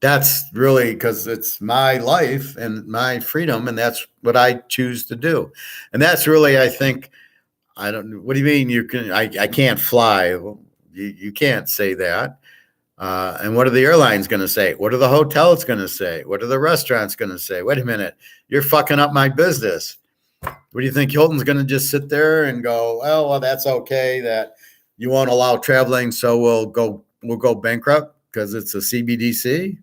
That's really because it's my life and my freedom, and that's what I choose to do. And that's really, I think, what do you mean I can't fly? Well, you can't say that. And what are the airlines going to say? What are the hotels going to say? What are the restaurants going to say? Wait a minute, you're fucking up my business. What do you think? Hilton's going to just sit there and go, oh, well, that's okay that you won't allow traveling, so we'll go bankrupt because it's a CBDC?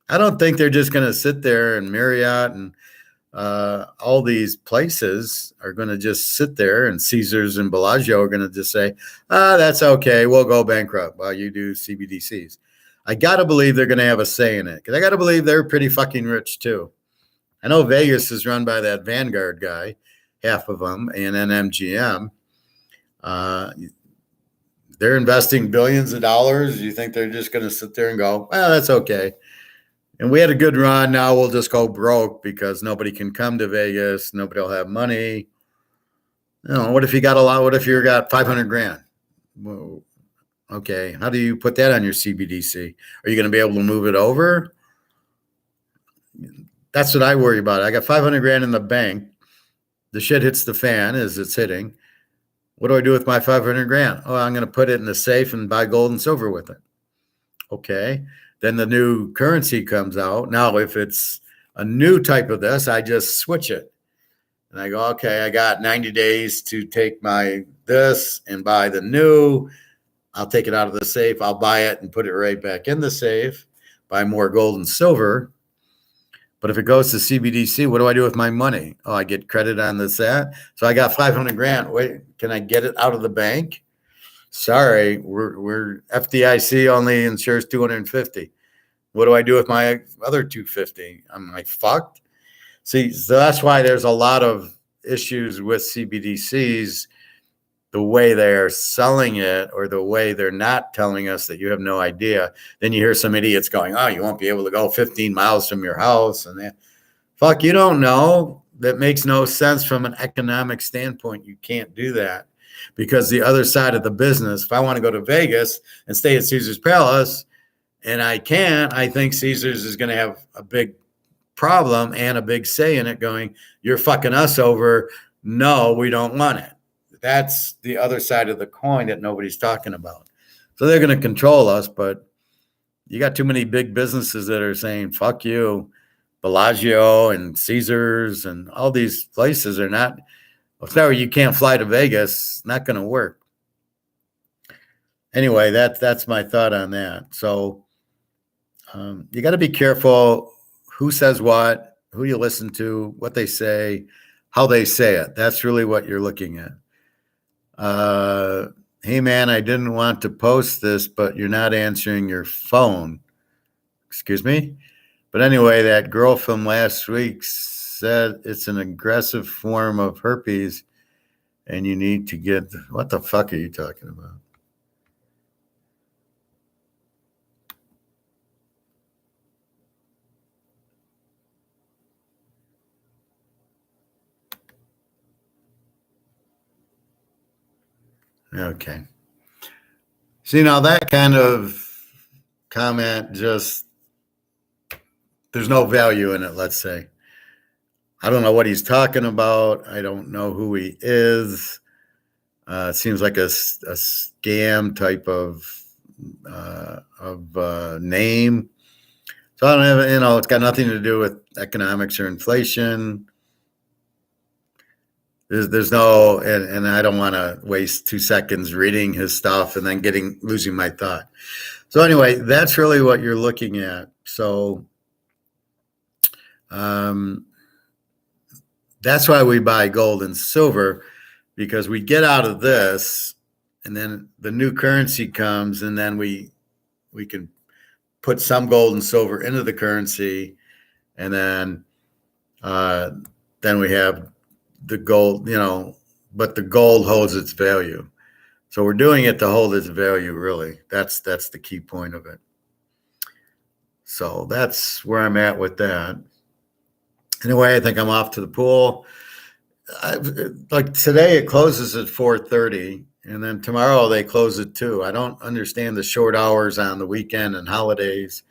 I don't think they're just going to sit there, and Marriott and all these places are going to just sit there, and Caesars and Bellagio are going to just say, that's okay, we'll go bankrupt while you do CBDCs. I got to believe they're going to have a say in it, because I got to believe they're pretty fucking rich too. I know Vegas is run by that Vanguard guy, half of them, and then MGM. They're investing billions of dollars. You think they're just going to sit there and go, well, that's okay. And we had a good run. Now we'll just go broke because nobody can come to Vegas. Nobody will have money. What if you got a lot? What if you got 500 grand? Well, okay. How do you put that on your CBDC? Are you going to be able to move it over? That's what I worry about. I got 500 grand in the bank. The shit hits the fan as it's hitting. What do I do with my 500 grand? Oh, I'm going to put it in the safe and buy gold and silver with it. Okay. Then the new currency comes out. Now, if it's a new type of this, I just switch it. And I go, okay, I got 90 days to take my this and buy the new. I'll take it out of the safe. I'll buy it and put it right back in the safe, buy more gold and silver. But if it goes to CBDC, what do I do with my money? Oh, I get credit on this, that. So I got 500 grand. Wait, can I get it out of the bank? Sorry, we're FDIC only insures 250. What do I do with my other 250? I'm like, fucked. See, so that's why there's a lot of issues with CBDCs, the way they're selling it or the way they're not telling us that you have no idea. Then you hear some idiots going, oh, you won't be able to go 15 miles from your house. And that, fuck, you don't know. That makes no sense from an economic standpoint. You can't do that because the other side of the business, if I want to go to Vegas and stay at Caesar's Palace and I can't, I think Caesar's is going to have a big problem and a big say in it going, you're fucking us over. No, we don't want it. That's the other side of the coin that nobody's talking about. So they're going to control us, but you got too many big businesses that are saying, fuck you. Bellagio and Caesars and all these places are not, sorry, you can't fly to Vegas. Not going to work. Anyway, that's my thought on that. So you got to be careful who says what, who you listen to, what they say, how they say it. That's really what you're looking at. Hey man, I didn't want to post this, but you're not answering your phone. Excuse me? But anyway, that girl from last week said it's an aggressive form of herpes and you need to get, what the fuck are you talking about? Okay. See, now that kind of comment just, there's no value in it, let's say. I don't know what he's talking about. I don't know who he is. It seems like a scam type of name. So I don't have, it's got nothing to do with economics or inflation. There's no, and I don't want to waste 2 seconds reading his stuff and then losing my thought. So anyway, that's really what you're looking at. So that's why we buy gold and silver, because we get out of this and then the new currency comes and then we can put some gold and silver into the currency and then we have the gold, but the gold holds its value. So we're doing it to hold its value, really. That's the key point of it. So that's where I'm at with that. Anyway, I think I'm off to the pool. Like today, it closes at 4:30, and then tomorrow they close at 2. I don't understand the short hours on the weekend and holidays.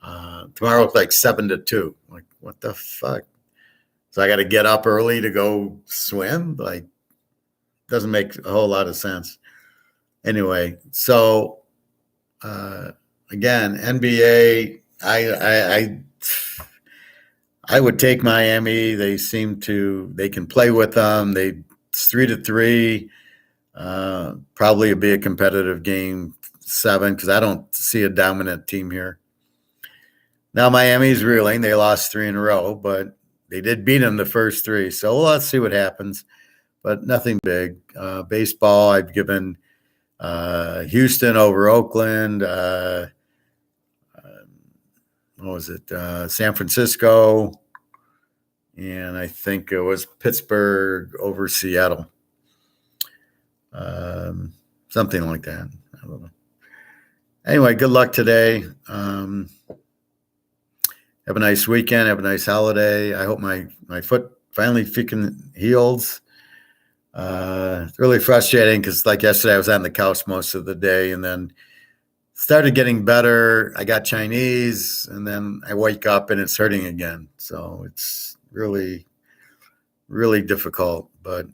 Tomorrow it's like 7 to 2. Like, what the fuck? So I got to get up early to go swim? Like, doesn't make a whole lot of sense. Anyway, so again, NBA, I would take Miami. They can play with them. It's 3-3. Probably it'll be a competitive game 7 because I don't see a dominant team here. Now Miami's reeling. They lost 3 in a row, but they did beat them the first 3. So let's see what happens. But nothing big. Baseball, I've given Houston over Oakland. What was it? San Francisco. And I think it was Pittsburgh over Seattle. Something like that. I don't know. Anyway, good luck today. Have a nice weekend. Have a nice holiday. I hope my foot finally freaking heals. It's really frustrating because, like yesterday, I was on the couch most of the day, and then started getting better. I got Chinese, and then I wake up and it's hurting again. So it's really, really difficult. But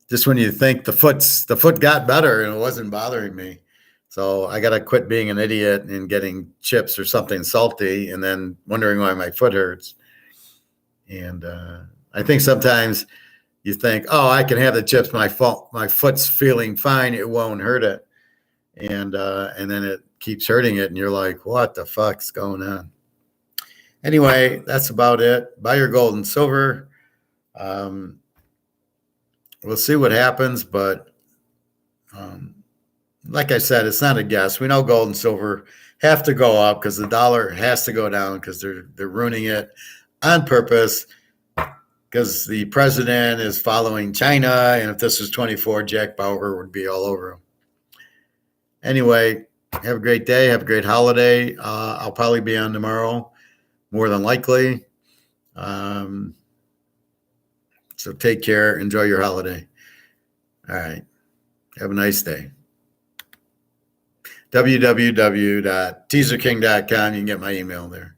just when you think the foot got better and it wasn't bothering me. So I got to quit being an idiot and getting chips or something salty and then wondering why my foot hurts. And I think sometimes you think, oh, I can have the chips. My foot's feeling fine. It won't hurt it. And then it keeps hurting it. And you're like, what the fuck's going on? Anyway, that's about it. Buy your gold and silver. We'll see what happens. But like I said, it's not a guess. We know gold and silver have to go up because the dollar has to go down because they're ruining it on purpose because the president is following China. And if this was 24, Jack Bauer would be all over him. Anyway, have a great day. Have a great holiday. I'll probably be on tomorrow, more than likely. So take care. Enjoy your holiday. All right. Have a nice day. www.teaserking.com. You can get my email there.